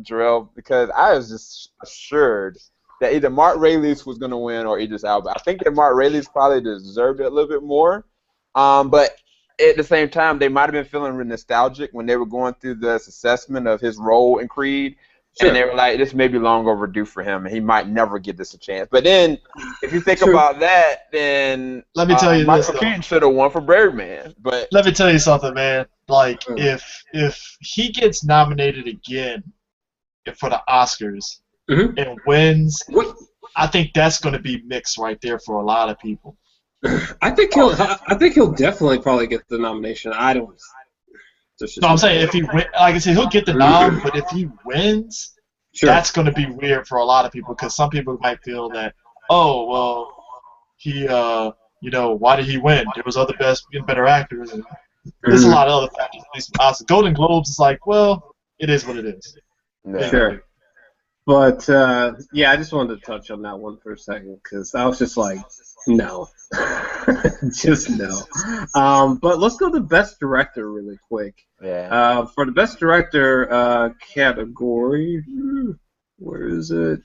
Jor-Els, because I was just assured that either Mark Rayleigh was going to win or Idris Elba. I think that Mark Rayleigh probably deserved it a little bit more. But at the same time, they might have been feeling nostalgic when they were going through this assessment of his role in Creed. Sure. And they were like, this may be long overdue for him, and he might never get this a chance. But then, if you think about that, then let me tell you Michael Keaton should have won for Birdman. But let me tell you something, man. Like, if he gets nominated again for the Oscars and wins, I think that's going to be mixed right there for a lot of people. I think he'll definitely probably get the nomination. I don't. No, I'm saying if he win, like I said, he'll get the nom, but if he wins, that's going to be weird for a lot of people because some people might feel that, oh, well, he, why did he win? There was other better actors, and there's a lot of other factors. Golden Globes is like, well, it is what it is. Yeah. Sure. But, I just wanted to touch on that one for a second because I was just like, no. Just no. But let's go to Best Director really quick. Yeah. For the Best Director category, where is it?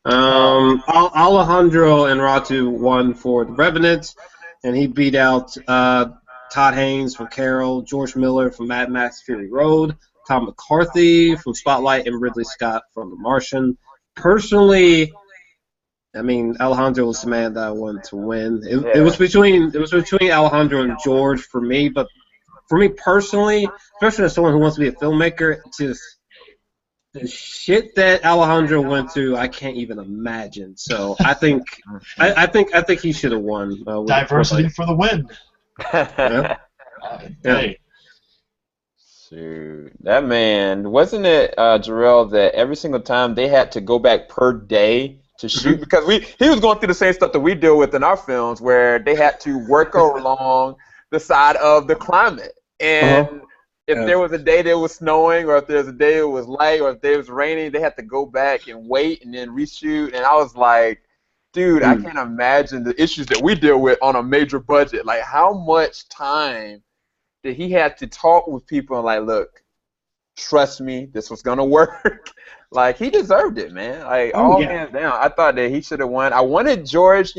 Alejandro Inarritu won for The Revenant, and he beat out Todd Haynes from Carell, George Miller from Mad Max Fury Road, Tom McCarthy from Spotlight, and Ridley Scott from The Martian. Personally, I mean, Alejandro was the man that I wanted to win. It was between Alejandro and George for me, but for me personally, especially as someone who wants to be a filmmaker, just the shit that Alejandro went through, I can't even imagine. So I think he should have won. Diversity for the win. Hey. Shoot. That man, wasn't it, Jor-Els, that every single time they had to go back per day to shoot? Because he was going through the same stuff that we deal with in our films where they had to work along the side of the climate. And if there was a day that was snowing or if there was a day it was light or if there was raining, they had to go back and wait and then reshoot. And I was like, dude, I can't imagine the issues that we deal with on a major budget. Like, how much time that he had to talk with people and like, look, trust me, this was gonna work. Like, he deserved it, man. Like, hands down. I thought that he should have won. I wanted George,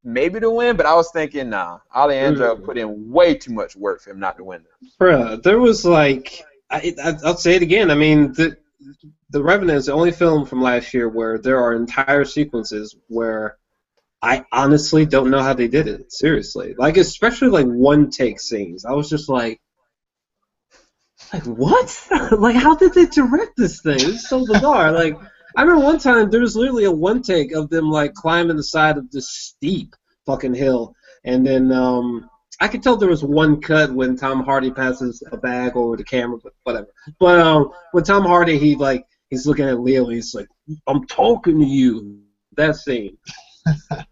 maybe to win, but I was thinking, nah, Alejandro put in way too much work for him not to win this. Bruh, there was like, I'll say it again. I mean, the Revenant is the only film from last year where there are entire sequences where I honestly don't know how they did it. Seriously, like especially like one take scenes. I was just like what? Like, how did they direct this thing? It's so bizarre. Like, I remember one time there was literally a one take of them like climbing the side of this steep fucking hill, and then I could tell there was one cut when Tom Hardy passes a bag over the camera, but whatever. But when Tom Hardy he's looking at Leo and he's like, "I'm talking to you." That scene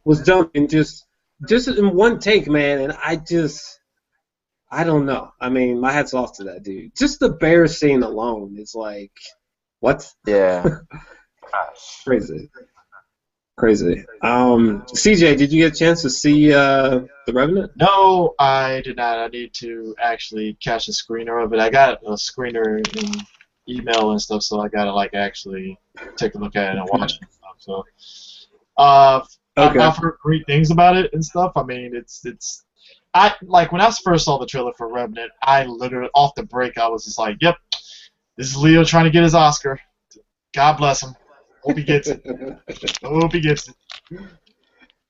was done in just in one take, man, and I don't know. I mean, my hat's off to that dude. Just the bear scene alone is like, what? Yeah. Crazy. CJ, did you get a chance to see The Revenant? No, I did not. I need to actually catch a screener of it. I got a screener in email and stuff, so I gotta actually take a look at it and watch it and stuff. So, I've heard great things about it and stuff. I mean, it's when I first saw the trailer for Revenant, I literally off the break I was just like, "Yep, this is Leo trying to get his Oscar. God bless him. Hope he gets it. Hope he gets it."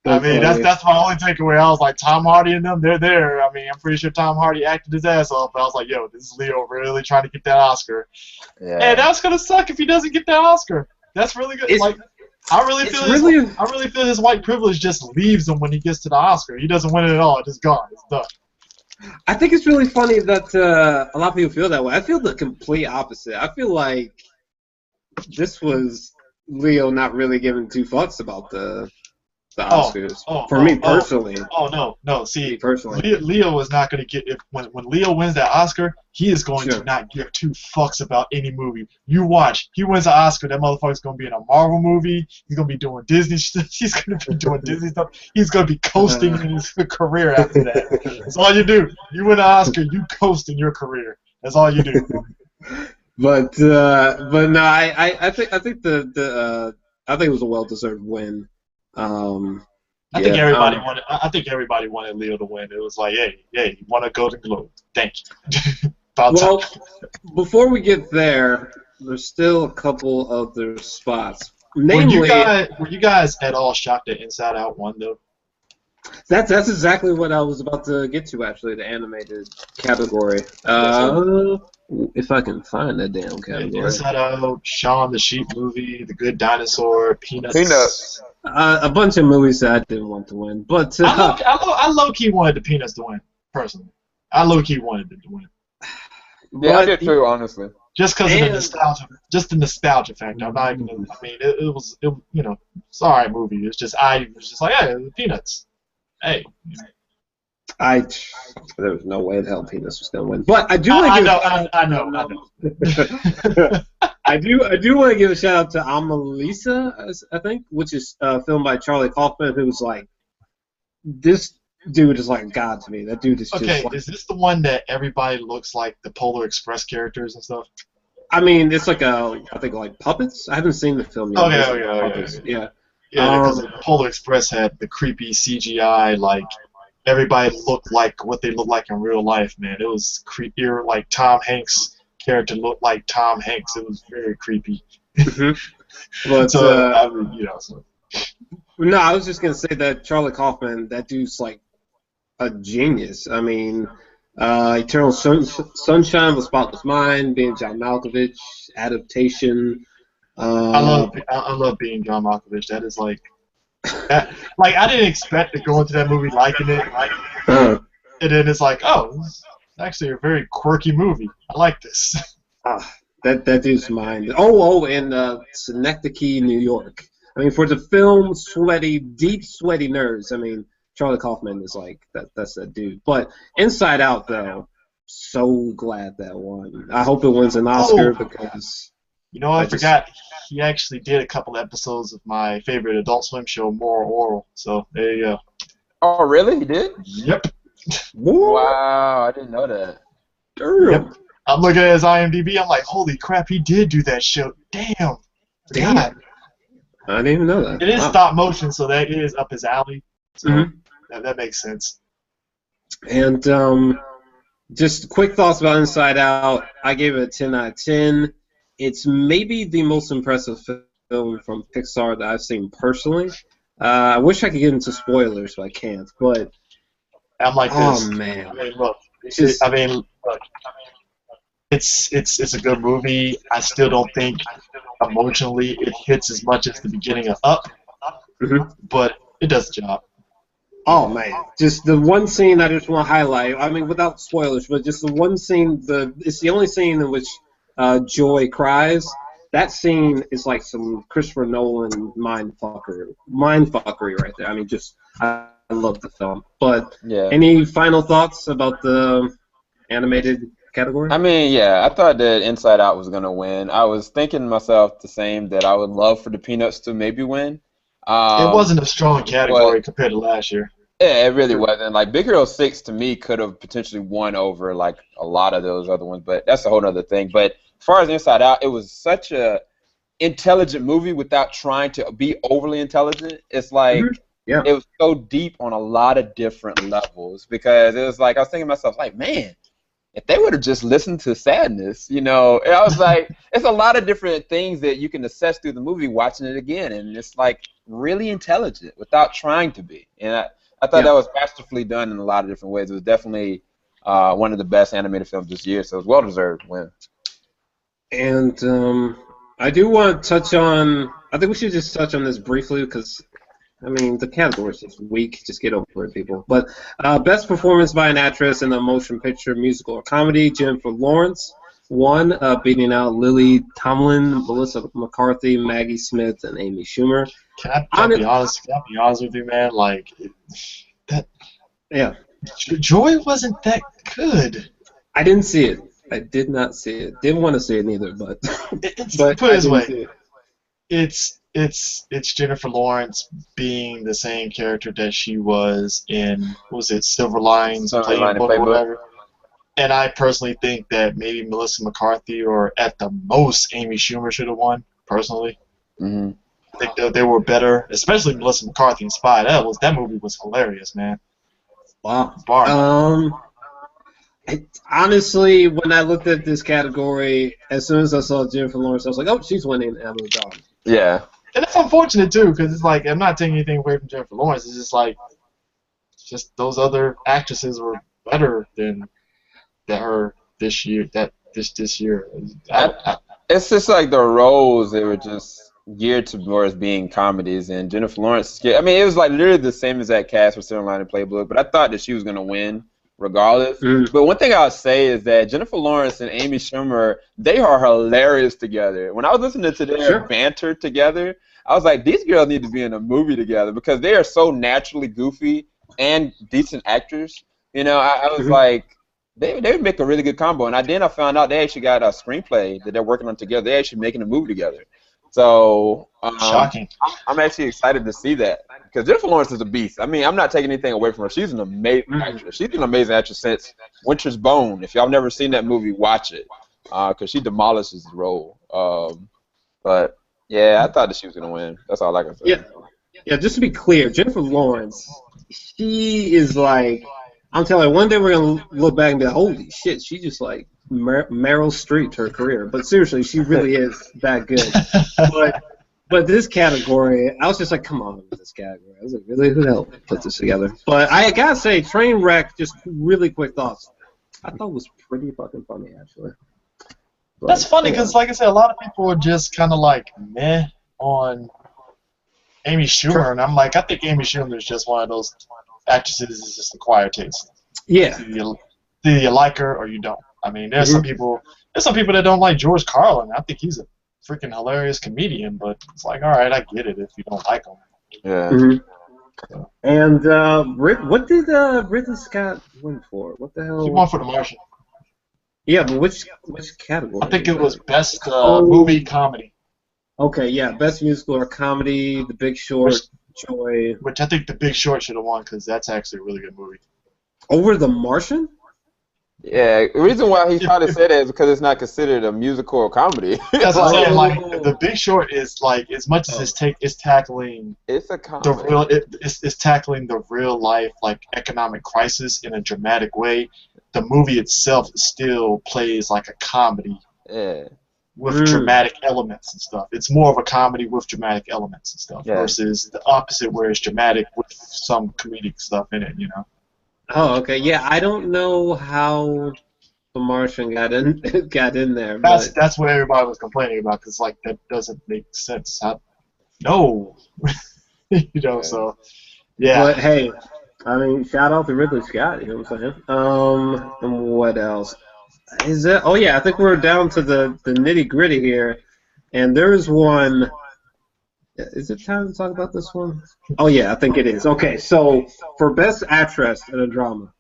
I mean, that's my only takeaway. I was like, Tom Hardy and them, they're there. I mean, I'm pretty sure Tom Hardy acted his ass off, but I was like, yo, this is Leo really trying to get that Oscar. Yeah. And that's gonna suck if he doesn't get that Oscar. That's really good. I really feel his white privilege just leaves him when he gets to the Oscar. He doesn't win it at all. It's just gone. It's done. I think it's really funny that a lot of people feel that way. I feel the complete opposite. I feel like this was Leo not really giving two fucks about the Oscars. For me personally. No. See, personally, Leo is not going to get when Leo wins that Oscar. He is going to not give two fucks about any movie. You watch. He wins the Oscar. That motherfucker's going to be in a Marvel movie. He's going to be doing Disney stuff. He's going to be doing Disney stuff. He's going to be coasting in his career after that. That's all you do. You win an Oscar. You coast in your career. That's all you do. But no, I think it was a well-deserved win. I think everybody wanted. I think everybody wanted Leo to win. It was like, hey, you won a Golden Globe. Thank you. Well, before we get there, there's still a couple other spots. Namely, were you guys at all shocked that Inside Out won though? That's exactly what I was about to get to. Actually, the animated category. If I can find that damn category. Inside Out, Shaun the Sheep movie, The Good Dinosaur, Peanuts. A bunch of movies that I didn't want to win, but I low-key wanted the Peanuts to win, personally. I low-key wanted it to win. Yeah, I did too, honestly. Just because of the nostalgia factor. I'm not even. I mean, it was it's an alright movie. It's just I was just like, hey, the Peanuts. Hey. There was no way the hell Peanuts was gonna win, but I do. I know. I do want to give a shout out to Amelisa, I think, which is filmed by Charlie Kaufman, who was like, this dude is like a god to me. That dude is okay. Is this the one that everybody looks like the Polar Express characters and stuff? I mean, it's like I think like puppets. I haven't seen the film yet. Yeah, because Polar Express had the creepy CGI like. Everybody looked like what they look like in real life, man. It was creepier. Like Tom Hanks' character looked like Tom Hanks. It was very creepy. Mm-hmm. But no, I was just gonna say that Charlie Kaufman, that dude's like a genius. I mean, Eternal Sunshine of the Spotless Mind, being John Malkovich, adaptation. I love being John Malkovich. That is like. Like I didn't expect to go into that movie liking it, and then it's like, oh, this is actually a very quirky movie. I like this. That dude's mind. And Synecdoche, New York. I mean, for the film, deep sweaty nerds. I mean, Charlie Kaufman is like that's that dude. But Inside Out, though, so glad that won. I hope it wins an Oscar because. You know, I forgot. He actually did a couple episodes of my favorite Adult Swim show, More Oral. So there you go. Oh, really? He did? Yep. Wow, I didn't know that. Yep. I'm looking at his IMDb. I'm like, holy crap, he did do that show. Damn. God. I didn't even know that. It is stop motion, so that is up his alley. So that makes sense. And just quick thoughts about Inside Out. I gave it a 10 out of 10. It's maybe the most impressive film from Pixar that I've seen personally. I wish I could get into spoilers, but I can't. But I'm like this. Oh man! I mean, look. It's a good movie. I still don't think emotionally it hits as much as the beginning of Up, but it does the job. Oh man! Just the one scene I just want to highlight. I mean, without spoilers, but just the one scene. It's the only scene in which. Joy cries. That scene is like some Christopher Nolan mindfuckery right there. I mean, I love the film. But any final thoughts about the animated category? I mean, I thought that Inside Out was gonna win. I was thinking to myself the same, that I would love for the Peanuts to maybe win. It wasn't a strong category compared to last year. Yeah, it really wasn't. Like Big Hero 6 to me could have potentially won over like a lot of those other ones, but that's a whole other thing. But as far as Inside Out, it was such a intelligent movie without trying to be overly intelligent. It's like Yeah. it was so deep on a lot of different levels because it was like I was thinking to myself, like, man, if they would have just listened to Sadness, and I was like, it's a lot of different things that you can assess through the movie watching it again, and it's like really intelligent without trying to be. And I thought that was masterfully done in a lot of different ways. It was definitely one of the best animated films this year, so it was well-deserved win. And I do want to touch on, I think we should just touch on this briefly because, I mean, the category is just weak. Just get over it, people. But best performance by an actress in a motion picture, musical, or comedy, Jennifer Lawrence won, beating out Lily Tomlin, Melissa McCarthy, Maggie Smith, and Amy Schumer. Can I be honest? Can I be honest with you, man? Like that. Yeah. Joy wasn't that good. I didn't see it. I did not see it. Didn't want to see it neither, but put it this way. It's Jennifer Lawrence being the same character that she was in, what was it, Silver Linings Playbook or whatever. And I personally think that maybe Melissa McCarthy or at the most Amy Schumer should have won, personally. Mm-hmm. I think they were better, especially Melissa McCarthy in Spy. That movie was hilarious, man. Wow. Honestly, when I looked at this category, as soon as I saw Jennifer Lawrence, I was like, oh, she's winning Emma Dog. Yeah. And it's unfortunate, too, because it's like, I'm not taking anything away from Jennifer Lawrence. It's just like, those other actresses were better than her this year. This year. It's just like the roles, they were just geared towards being comedies, and Jennifer Lawrence, I mean, it was like literally the same as that cast for Silver Lining Playbook, but I thought that she was going to win regardless. But one thing I'll say is that Jennifer Lawrence and Amy Schumer, they are hilarious together. When I was listening to their banter together, I was like, these girls need to be in a movie together because they are so naturally goofy and decent actors. I was like, they would make a really good combo. And then I found out they actually got a screenplay that they're working on together. They're actually making a movie together. So shocking. I'm actually excited to see that because Jennifer Lawrence is a beast. I mean, I'm not taking anything away from her. She's an amazing actress. She's an amazing actress since Winter's Bone. If y'all have never seen that movie, watch it because she demolishes the role. But yeah, I thought that she was gonna win. That's all I can say. Yeah. Just to be clear, Jennifer Lawrence, she is like, I'm telling you, one day we're gonna look back and be like, holy shit, she just like Meryl Streep her career. But seriously, she really is that good. But this category, I was just like, come on with this category. I was like, really, who the hell put this together? But I gotta say, Trainwreck, just really quick thoughts. I thought it was pretty fucking funny, actually. But, that's funny because, like I said, a lot of people are just kind of like meh on Amy Schumer, and I'm like, I think Amy Schumer is just one of those actresses that's just acquired taste. Yeah. Either you like her or you don't. I mean, there's some people that don't like George Carlin. I think he's a freaking hilarious comedian, but it's like, all right, I get it if you don't like him. Yeah. So. And what did Ridley Scott win for? What the hell? He won for The Martian. Yeah, but which category? I think it was best movie comedy. Okay, yeah, best musical or comedy, The Big Short, Joy. Which I think The Big Short should have won because that's actually a really good movie. Over The Martian? Yeah, the reason why he tried to say that is because it's not considered a musical or comedy. That's what I'm saying. Like, The Big Short is like, as much as it's tackling it's a comedy. It's tackling the real life like economic crisis in a dramatic way. The movie itself still plays like a comedy. Yeah. With dramatic elements and stuff. It's more of a comedy with dramatic elements and stuff versus the opposite where it's dramatic with some comedic stuff in it, Oh, okay. Yeah, I don't know how The Martian got in there. That's what everybody was complaining about because like that doesn't make sense. No, So yeah. But hey, I mean, shout out to Ridley Scott. You know what I'm saying? And what else? Is it? Oh yeah, I think we're down to the nitty gritty here, and there's one. Is it time to talk about this one? Oh yeah, I think it is. Okay, so for best actress in a drama,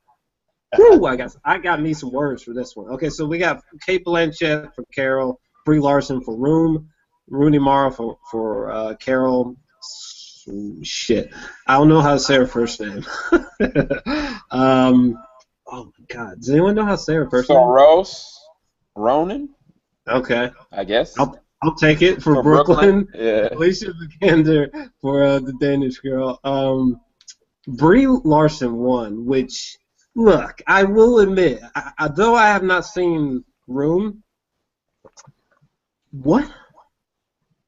I got me some words for this one. Okay, so we got Cate Blanchett for Carell, Brie Larson for Rooney Mara for Carell. Shit, I don't know how to say her first name. Oh my God, does anyone know how to say her first name? Saoirse Ronan. Okay. I guess. I'll take it for Brooklyn. Yeah. Alicia Vikander for the Danish girl. Brie Larson won, which, look, I will admit, though I have not seen Room, what?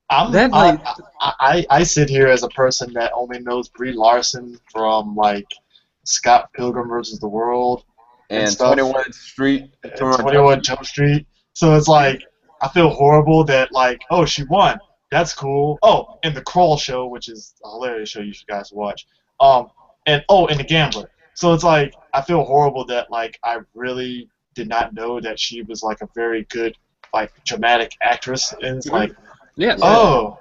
I sit here as a person that only knows Brie Larson from like Scott Pilgrim versus the World And stuff. 21 Street. And 21 Jump Street. So it's like I feel horrible that like, oh, she won. That's cool. Oh, and the Crawl Show, which is a hilarious show you should guys watch. And The Gambler. So it's like I feel horrible that like I really did not know that she was like a very good like dramatic actress, and it's like, oh,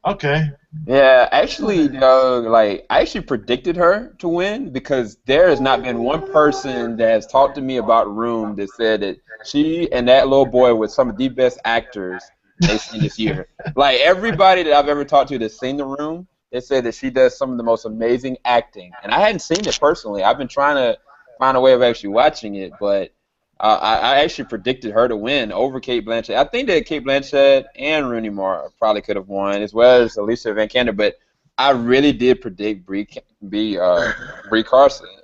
okay. Yeah, actually, like I actually predicted her to win because there has not been one person that has talked to me about Room that said that she and that little boy were some of the best actors they've seen this year. Like everybody that I've ever talked to that's seen The Room, they said that she does some of the most amazing acting. And I hadn't seen it personally. I've been trying to find a way of actually watching it, but I actually predicted her to win over Cate Blanchett. I think that Cate Blanchett and Rooney Mara probably could have won, as well as Alicia Vikander, but I really did predict Brie Carson.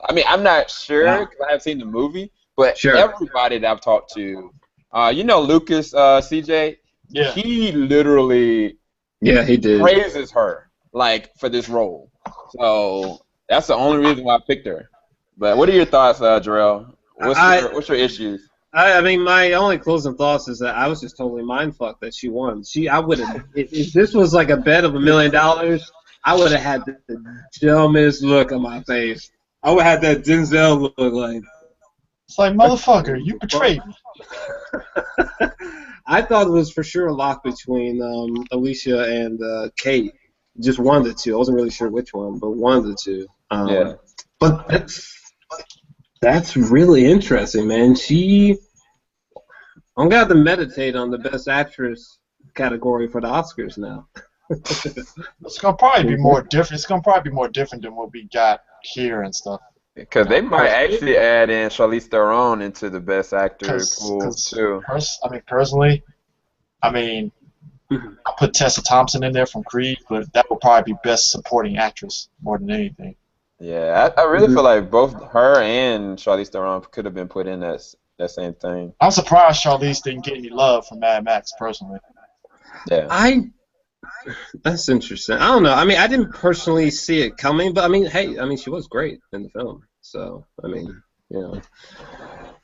I mean, I'm not sure because I haven't seen the movie, but everybody that I've talked to, Lucas CJ, he literally he did praises her like for this role. So that's the only reason why I picked her. But what are your thoughts, Jor-Els? What's your issues? I mean, my only closing thoughts is that I was just totally mindfucked that she won. I would have, if this was like a bet of $1 million, I would have had the dumbest look on my face. I would have had that Denzel look like. It's like, motherfucker, you betrayed me. I thought it was for sure a lock between Alicia and Cate. Just one of the two. I wasn't really sure which one, but one of the two. But that's really interesting, man. I'm gonna have to meditate on the Best Actress category for the Oscars now. It's gonna probably be more different. It's gonna probably be more different than what we got here and stuff. Because they might actually add in Charlize Theron into the Best Actor pool too. Personally, I put Tessa Thompson in there from Creed, but that would probably be Best Supporting Actress more than anything. Yeah, I really feel like both her and Charlize Theron could have been put in that same thing. I'm surprised Charlize didn't get any love from Mad Max, personally. Yeah. That's interesting. I don't know. I mean, I didn't personally see it coming, but she was great in the film. So,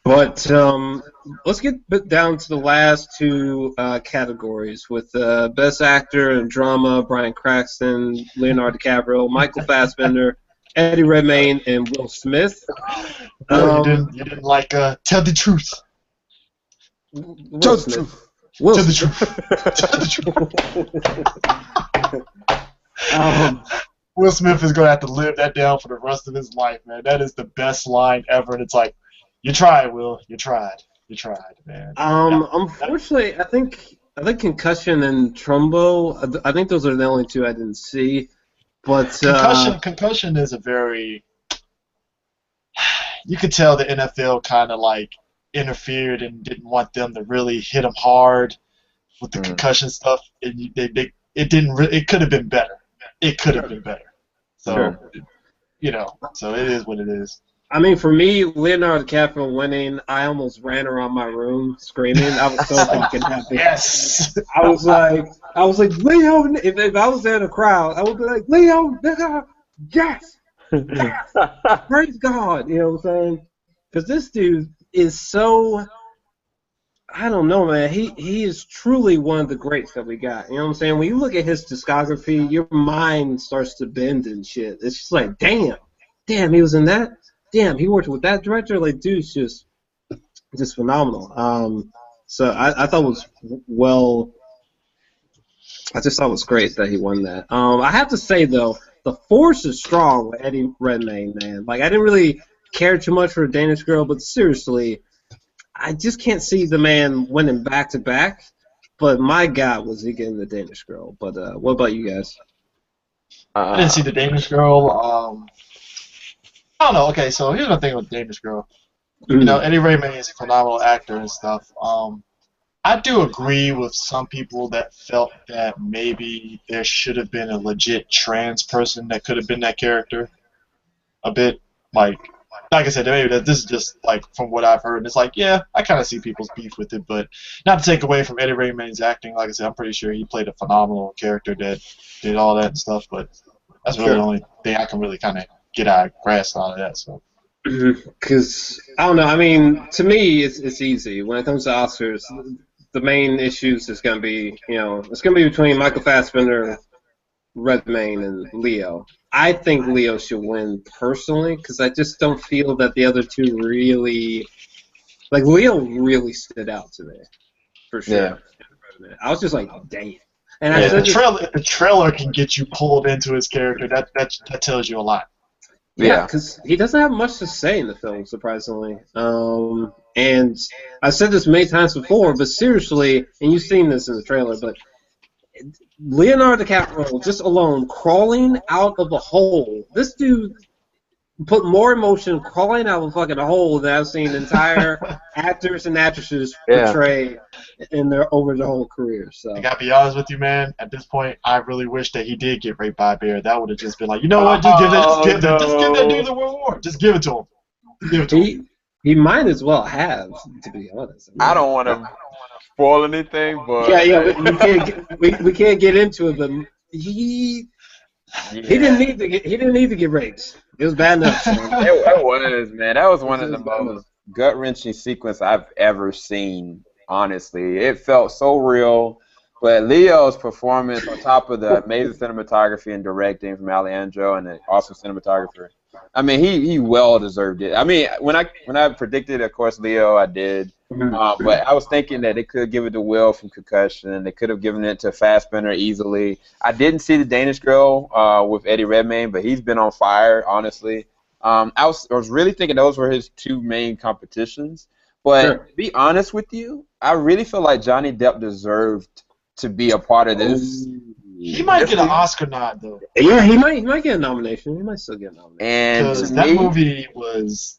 But let's get down to the last two categories with Best Actor in Drama, Bryan Cranston, Leonardo DiCaprio, Michael Fassbender, Eddie Redmayne, and Will Smith. You didn't like Tell the Truth. Tell the truth. Tell the truth. Will Smith is gonna have to live that down for the rest of his life, man. That is the best line ever, and it's like, you tried, Will. You tried, man. Unfortunately, I think Concussion and Trumbo. I think those are the only two I didn't see. But Concussion is a very. You could tell the NFL kind of like interfered and didn't want them to really hit them hard with the concussion stuff. It could have been better. It could have been better. So, so it is what it is. I mean, for me, Leonardo DiCaprio winning, I almost ran around my room screaming. I was so fucking happy. Yes. I was like, Leo. If I was there in the crowd, I would be like, Leo, nigga, yes, praise God. You know what I'm saying? Because this dude is so. I don't know, man. He is truly one of the greats that we got. You know what I'm saying? When you look at his discography, your mind starts to bend and shit. It's just like, damn, he was in that. Damn, he worked with that director. Like, dude's just phenomenal. So I thought it was I just thought it was great that he won that. I have to say though, the force is strong with Eddie Redmayne, man. Like, I didn't really care too much for a Danish Girl, but seriously, I just can't see the man winning back to back. But my God, was he getting the Danish Girl? But what about you guys? I didn't see the Danish Girl. I don't know. Okay, so here's the thing with Danish Girl. Eddie Redmayne is a phenomenal actor and stuff. I do agree with some people that felt that maybe there should have been a legit trans person that could have been that character. A bit like I said, maybe this is just like from what I've heard. And it's like, yeah, I kind of see people's beef with it, but not to take away from Eddie Redmayne's acting. Like I said, I'm pretty sure he played a phenomenal character that did all that and stuff. But that's really the only thing I can really kind of get out of grasp out of that. So. Because I don't know. I mean, to me, it's easy when it comes to Oscars. The main issues is going to be, it's going to be between Michael Fassbender, Redmayne, and Leo. I think Leo should win personally because I just don't feel that the other two really, like Leo really stood out to me, for sure. Yeah. I was just like, damn. And yeah, the trailer can get you pulled into his character. That tells you a lot. Yeah, because he doesn't have much to say in the film, surprisingly. And I've said this many times before, but seriously, and you've seen this in the trailer, but Leonardo DiCaprio, just alone, crawling out of a hole. This dude put more emotion crawling out of a fucking hole than I've seen entire actors and actresses portray over their whole career. So I gotta be honest with you, man. At this point, I really wish that he did get raped by a bear. That would have just been like, you know what? Just give that dude the World War. Just give it to him. Give it to him. He might as well have, to be honest. I don't want to spoil anything, but we can't get into it. But he didn't need to get raped. It was bad enough. It was, man. That was one of the most gut-wrenching sequences I've ever seen. Honestly, it felt so real. But Leo's performance, on top of the amazing cinematography and directing from Alejandro and the awesome cinematographer, I mean, he well deserved it. I mean, when I predicted, of course, Leo, I did. But I was thinking that they could give it to Will from Concussion. They could have given it to Fassbender easily. I didn't see the Danish girl with Eddie Redmayne, but he's been on fire, honestly. I was really thinking those were his two main competitions. But to be honest with you, I really feel like Johnny Depp deserved to be a part of this. He might get an Oscar nod, though. Yeah, he might get a nomination. He might still get a nomination. And that movie was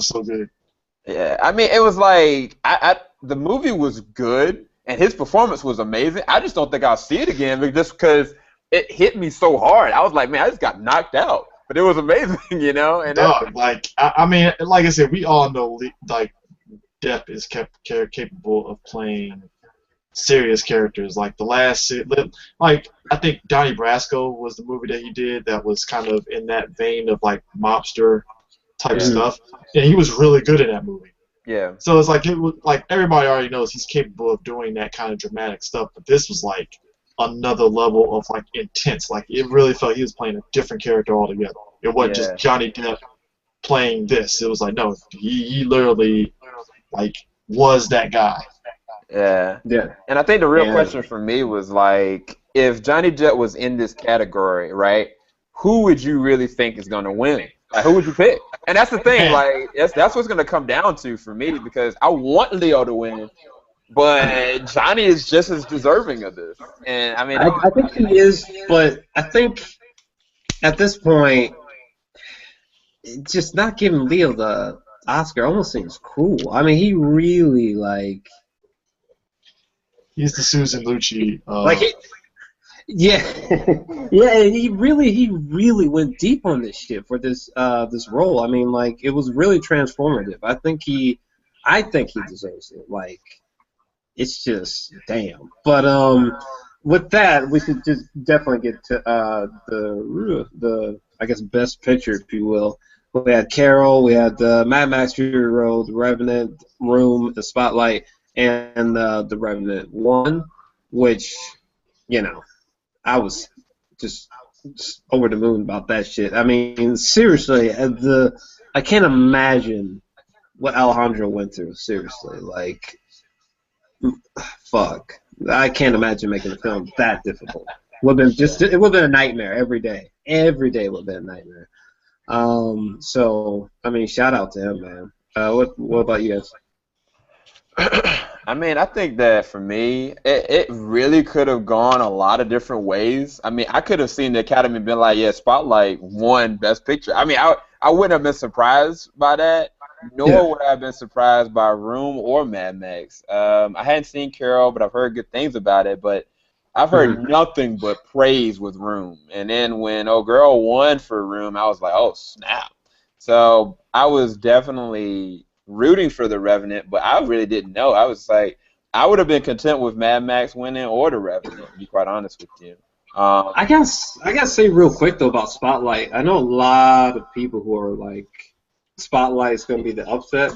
so good. Yeah, I mean, it was like the movie was good, and his performance was amazing. I just don't think I'll see it again just because it hit me so hard. I was like, man, I just got knocked out, but it was amazing, And I mean, like I said, we all know like Depp is capable of playing serious characters. Like I think Donnie Brasco was the movie that he did that was kind of in that vein of like mobster type stuff, and he was really good in that movie. Yeah. So it's like everybody already knows he's capable of doing that kind of dramatic stuff, but this was like another level of like intense. Like it really felt he was playing a different character altogether. It wasn't just Johnny Depp playing this. It was like no, he literally like was that guy. Yeah. And I think the real question for me was like, if Johnny Depp was in this category, right? Who would you really think is gonna win? Like, who would you pick? And that's the thing, like, that's what's going to come down to for me, because I want Leo to win, but Johnny is just as deserving of this. And I mean, I think he is, but I think at this point, just not giving Leo the Oscar almost seems cruel. I mean, he really, like... He's the Susan Lucci. Yeah, and he really went deep on this shit for this role. I mean, like, it was really transformative. I think he deserves it. Like, it's just damn. But with that, we should just definitely get to the I guess best picture, if you will. We had Carell, we had Mad Max Fury Road, The Revenant, Room, The Spotlight, and The Revenant 1, which, I was just over the moon about that shit. I mean, seriously, I can't imagine what Alejandro went through. Seriously, like, fuck, I can't imagine making a film that difficult. It would have been a nightmare every day. Every day would have been a nightmare. So I mean, shout out to him, man. What about you guys? I mean, I think that for me, it really could have gone a lot of different ways. I mean, I could have seen the Academy and been like, yeah, Spotlight won Best Picture. I mean, I wouldn't have been surprised by that. nor would I have been surprised by Room or Mad Max. I hadn't seen Carell, but I've heard good things about it. But I've heard nothing but praise with Room. And then when Old Girl won for Room, I was like, oh, snap. So I was definitely rooting for the Revenant, but I really didn't know. I was like, I would have been content with Mad Max winning or the Revenant, to be quite honest with you. I gotta say real quick though about Spotlight. I know a lot of people who are like, Spotlight is going to be the upset.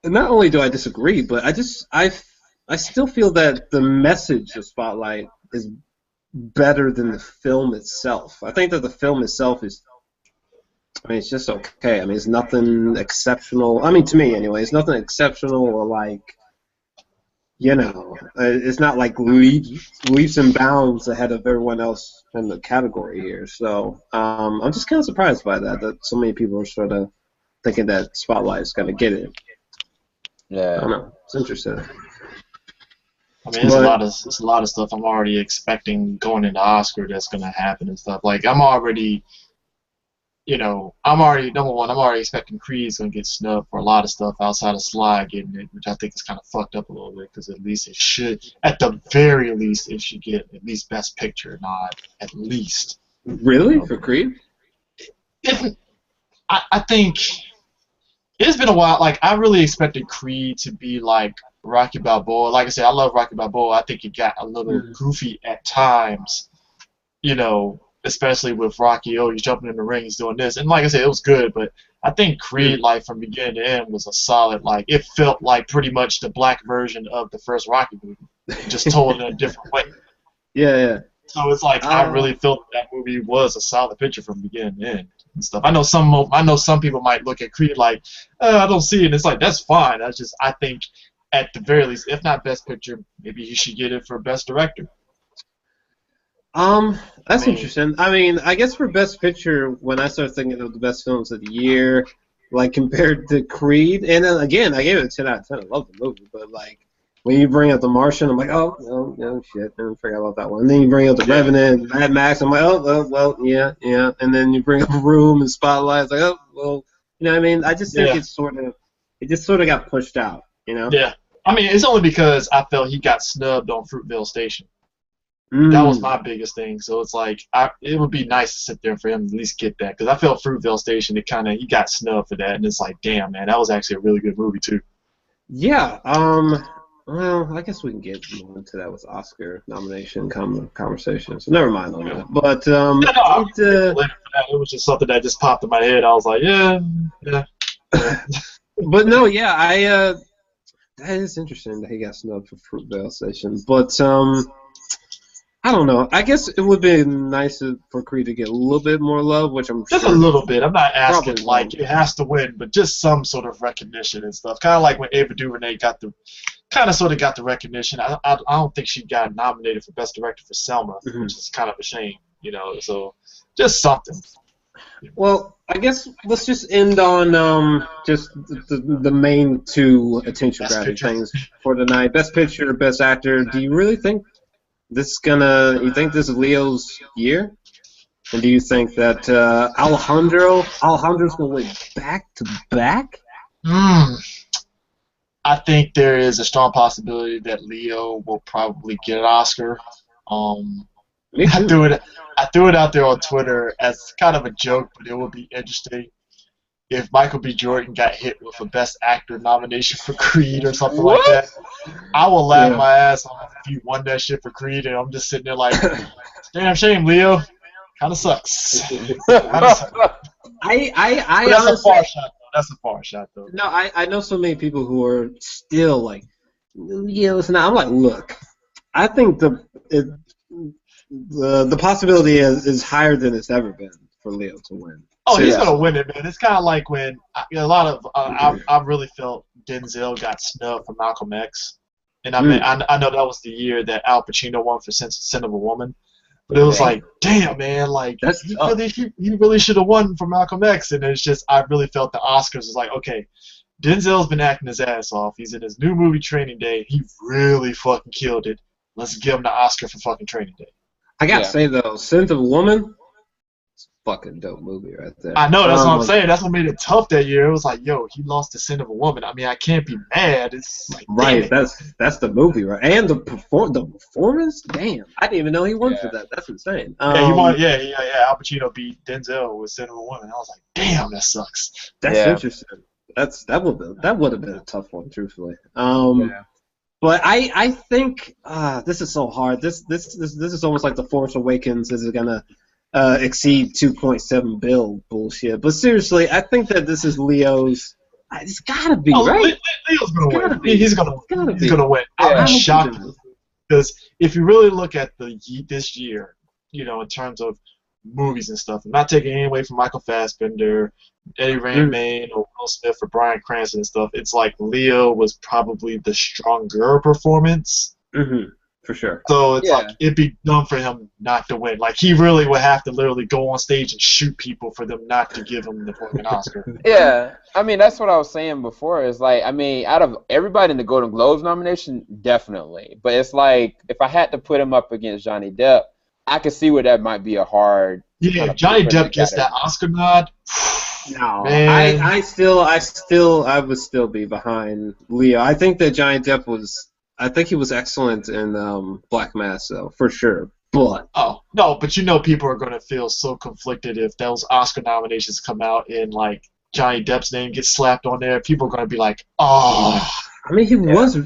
And not only do I disagree, but I still feel that the message of Spotlight is better than the film itself. I think that the film itself is, I mean, it's just okay. I mean, it's nothing exceptional. I mean, to me anyway, it's nothing exceptional or like, you know, it's not like leaps and bounds ahead of everyone else in the category here. So I'm just kind of surprised by that so many people are sort of thinking that Spotlight is going to get it. Yeah. I don't know. It's interesting. I mean, it's a lot of stuff I'm already expecting going into Oscar that's going to happen and stuff. Like, I'm already, number one, I'm already expecting Creed's going to get snubbed for a lot of stuff outside of Sly getting it, which I think is kind of fucked up a little bit because at least it should, at the very least, it should get at least Best Picture nod, at least. Really? For Creed? I think it's been a while. Like, I really expected Creed to be like Rocky Balboa. Like I said, I love Rocky Balboa. I think it got a little goofy at times, especially with Rocky. Oh, he's jumping in the ring, he's doing this. And like I said, it was good, but I think Creed, like, from beginning to end was a solid, like, it felt like pretty much the black version of the first Rocky movie, just told in a different way. Yeah. So it's like, I really felt that movie was a solid picture from beginning to end and stuff. I know some people might look at Creed like, I don't see it. And it's like, that's fine. I think at the very least, if not Best Picture, maybe he should get it for Best Director. That's interesting. I mean, I guess for Best Picture, when I start thinking of the best films of the year, like compared to Creed, and then again, I gave it a 10 out of 10. I love the movie, but like when you bring up The Martian, I'm like, oh, no, shit, I forgot about that one. And then you bring up The Revenant, Mad Max, I'm like, well, yeah. And then you bring up Room and Spotlight, it's like, oh, well, you know what I mean? I just think it just sort of got pushed out, Yeah. I mean, it's only because I felt he got snubbed on Fruitvale Station. That was my biggest thing. So it's like, it would be nice to sit there for him to at least get that. Because I felt Fruitvale Station, he got snubbed for that. And it's like, damn, man, that was actually a really good movie, too. Yeah. Well, I guess we can get more into that with Oscar nomination conversation. So never mind on that. But it was just something that just popped in my head. I was like, yeah. But no, yeah, that is interesting that he got snubbed for Fruitvale Station. But I don't know. I guess it would be nice for Creed to get a little bit more love, which I'm just sure a little bit. I'm not asking like it has to win, but just some sort of recognition and stuff. Kind of like when Ava DuVernay got the recognition. I don't think she got nominated for Best Director for Selma, which is kind of a shame, So just something. Well, I guess let's just end on just the main two attention-grabbing things for tonight. Best Picture, Best Actor. Do you really think you think this is Leo's year? And do you think that Alejandro's going to win back-to-back? I think there is a strong possibility that Leo will probably get an Oscar. I threw it out there on Twitter as kind of a joke, but it would be interesting if Michael B. Jordan got hit with a Best Actor nomination for Creed or something like that. I will laugh my ass off if he won that shit for Creed, and I'm just sitting there like, damn shame, Leo. Kind of sucks. That's a far shot, though. That's a far shot, though. No, I know so many people who are still like, listen, I'm like, look, I think the possibility is higher than it's ever been for Leo to win. Oh, he's gonna win it, man. It's kind of like when a lot of I really felt Denzel got snubbed for Malcolm X, and I know that was the year that Al Pacino won for Sin of a Woman, but it was like, damn, man, like he really should have won for Malcolm X, and it's just I really felt the Oscars was like, okay, Denzel's been acting his ass off. He's in his new movie Training Day. He really fucking killed it. Let's give him the Oscar for fucking Training Day. I gotta say though, Sin of a Woman, fucking dope movie right there. I know, that's what I'm saying. That's what made it tough that year. It was like, yo, he lost The Sin of a Woman. I mean, I can't be mad. It's like, right, that's the movie, right? And the performance, damn, I didn't even know he won for that. That's insane. He won. Yeah. Al Pacino beat Denzel with Sin of a Woman. I was like, damn, that sucks. That's interesting. That would have been a tough one, truthfully. But I think this is so hard. This is almost like The Force Awakens is gonna exceed 2.7 bill bullshit. But seriously, I think that this is Leo's. It's gotta be right. Leo's gonna win. He's gonna win. I'm shocked because if you really look at this year, you know, in terms of movies and stuff, I'm not taking any away from Michael Fassbender, Eddie Redmayne, or Will Smith, or Bryan Cranston and stuff. It's like Leo was probably the stronger performance. For sure. So it's like it'd be dumb for him not to win. Like he really would have to literally go on stage and shoot people for them not to give him the fucking Oscar. Yeah, I mean that's what I was saying before. Is like, I mean, out of everybody in the Golden Globes nomination, definitely. But it's like if I had to put him up against Johnny Depp, I could see where that might be a hard. Yeah, if Johnny Depp gets that Oscar nod. No, man. I would still be behind Leo. I think that Johnny Depp was. I think he was excellent in Black Mass, though, for sure. But but you know, people are gonna feel so conflicted if those Oscar nominations come out and like Johnny Depp's name gets slapped on there. People are gonna be like, oh. I mean, he was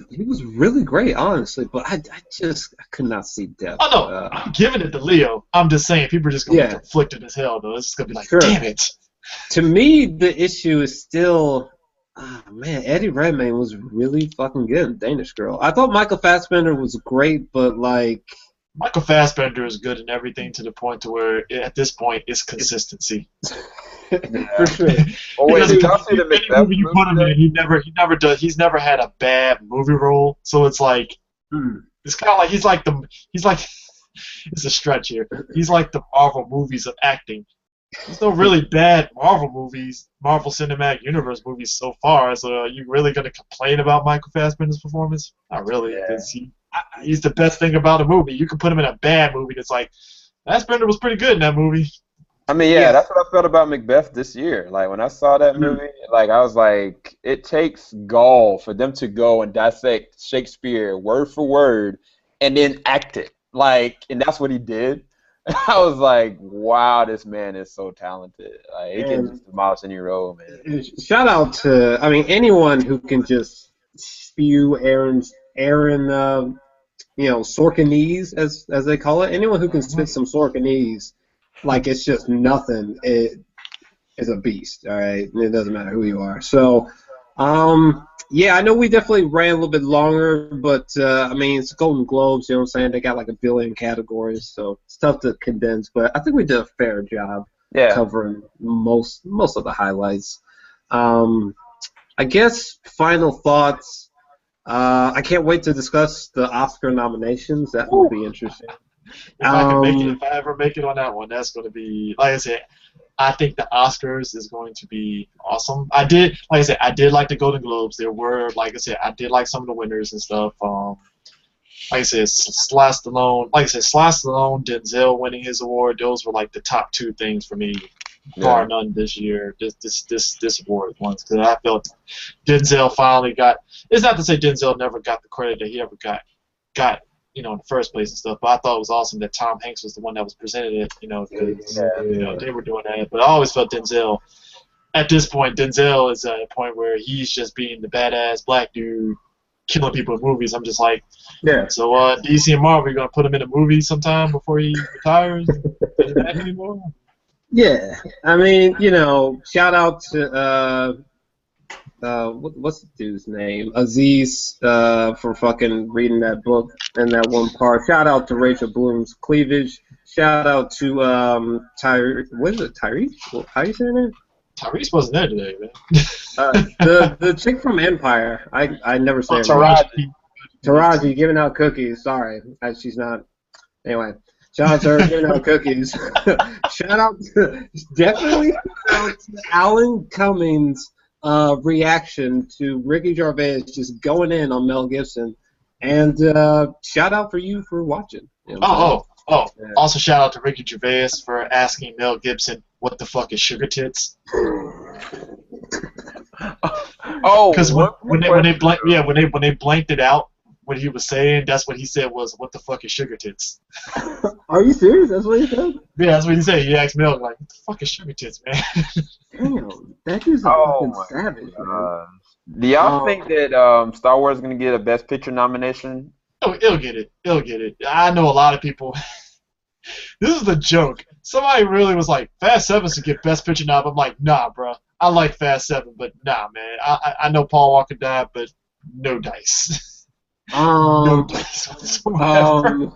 really great, honestly, but I could not see Depp. Oh no, I'm giving it to Leo. I'm just saying, people are just gonna be conflicted as hell, though. It's just gonna be like, damn it. To me, the issue is still. Man, Eddie Redmayne was really fucking good in Danish Girl. I thought Michael Fassbender was great, but like... Michael Fassbender is good in everything to the point to where, at this point, it's consistency. For sure. Movie you put him in, he's never had a bad movie role, so it's like... It's kind of like, he's like... It's a stretch here. He's like the Marvel movies of acting. There's no really bad Marvel Cinematic Universe movies so far, so are you really going to complain about Michael Fassbender's performance? Not really, because he's the best thing about a movie. You can put him in a bad movie that's like, Fassbender was pretty good in that movie. I mean, that's what I felt about Macbeth this year. Like, when I saw that movie, like, I was like, it takes gall for them to go and dissect Shakespeare word for word and then act it. Like, and that's what he did. I was like, wow, this man is so talented. Like, he can just demolish any role, man. Shout out to, I mean, anyone who can just spew Aaron, Sorkinese, as they call it. Anyone who can spit some Sorkinese, like it's just nothing. It is a beast, all right? It doesn't matter who you are. So, I know we definitely ran a little bit longer, but, I mean, it's Golden Globes, you know what I'm saying? They got like 1 billion categories, so it's tough to condense, but I think we did a fair job covering most of the highlights. I guess final thoughts. I can't wait to discuss the Oscar nominations. That will be interesting. If I ever make it on that one, that's going to be, like I said, I think the Oscars is going to be awesome. I did like the Golden Globes. There were, like I said, I did like some of the winners and stuff. Like I said, Sly Stallone, Denzel winning his award. Those were like the top 2 things for me, bar none this year. This award once, because I felt Denzel finally got. It's not to say Denzel never got the credit that he ever got. In the first place and stuff, but I thought it was awesome that Tom Hanks was the one that was presented it, because they were doing that. But I always felt Denzel, at this point, Denzel is at a point where he's just being the badass black dude killing people in movies. I'm just like, so DC and Marvel, you're going to put him in a movie sometime before he retires? Doesn't that anymore? Yeah, I mean, shout out to what's the dude's name? Aziz for fucking reading that book and that one part. Shout out to Rachel Bloom's cleavage. Shout out to Tyrese? How you saying it? Tyrese wasn't there today, man. The chick from Empire. I never say her name. Taraji giving out cookies. Sorry, she's not. Anyway. Shout out to her giving out cookies. Definitely shout out to Alan Cummings' reaction to Ricky Gervais just going in on Mel Gibson, and shout out for you for watching. Also shout out to Ricky Gervais for asking Mel Gibson what the fuck is sugar tits? Oh, Because when they blanked it out, what he was saying, that's what he said was, what the fuck is sugar tits? Are you serious? That's what he said? Yeah, that's what he said. He asked me, I was like, what the fuck is sugar tits, man? Damn, that dude's a fucking savage, man. Do y'all think that Star Wars is gonna get a Best Picture nomination? It'll get it. It'll get it. I know a lot of people. This is a joke. Somebody really was like, Fast 7 should get Best Picture nom. I'm like, nah, bro. I like Fast 7, but nah, man. I know Paul Walker died, but no dice. No dice whatsoever.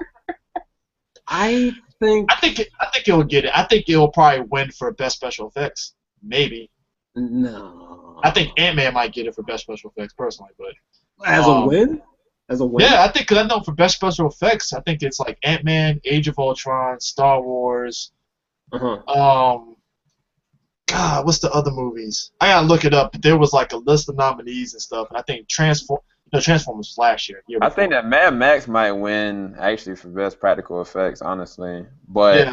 I think it'll get it. I think it'll probably win for Best Special Effects. Maybe. No. I think Ant-Man might get it for Best Special Effects personally, but as a win? As a win? Yeah, I think, because I know for Best Special Effects, I think it's like Ant-Man, Age of Ultron, Star Wars. God, what's the other movies? I gotta look it up. But there was like a list of nominees and stuff, and I think Transformers was last year. I think that Mad Max might win actually for Best Practical Effects, honestly. But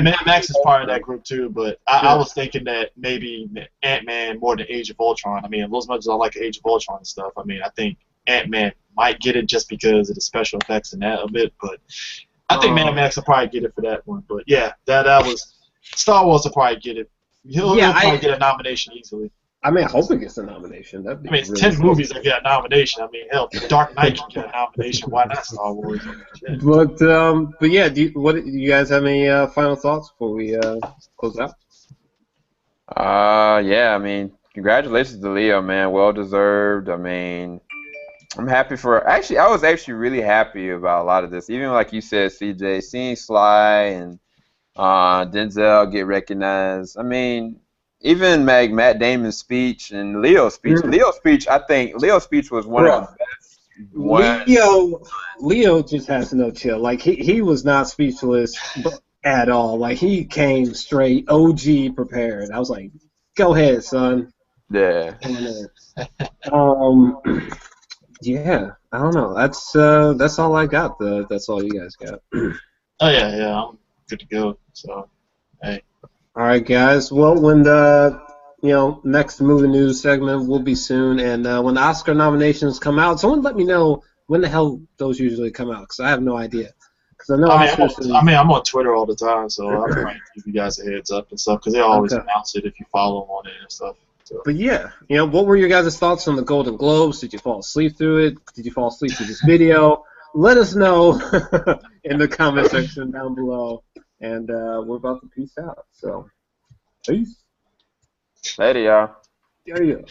Mad Max is part of that group too. But I was thinking that maybe Ant-Man more than Age of Ultron. I mean, as much as I like Age of Ultron and stuff, I mean, I think Ant-Man might get it just because of the special effects and that a bit. But I think Mad Max will probably get it for that one. But yeah, that was Star Wars will probably get it. He'll probably get a nomination easily. I mean, I hope it gets a nomination. That'd be it's really 10 movies that get a nomination. I mean, hell, Dark Knight can get a nomination. Why not Star Wars? But yeah, do you guys have any final thoughts before we close out? Yeah, I mean, congratulations to Leo, man. Well deserved. I mean, I'm happy for. Actually, I was actually really happy about a lot of this. Even like you said, CJ, seeing Sly and Denzel get recognized. I mean, even Matt Damon's speech and Leo's speech. I think Leo's speech was one of the best. Leo just has no chill. Like he was not speechless at all. Like he came straight OG prepared. I was like, go ahead, son. Yeah. Yeah. I don't know. That's all I got. That's all you guys got. Oh yeah. I'm good to go. So, hey. All right, guys. Well, when the next movie news segment will be soon, and when the Oscar nominations come out, someone let me know when the hell those usually come out, because I have no idea. Because I know I'm on Twitter all the time, so I'll try to give you guys a heads up and stuff, because they always announce it if you follow them on it and stuff. So. But yeah, what were your guys' thoughts on the Golden Globes? Did you fall asleep through it? Did you fall asleep through this video? Let us know in the comment section down below. And we're about to peace out. So, peace. Later, y'all. There you go.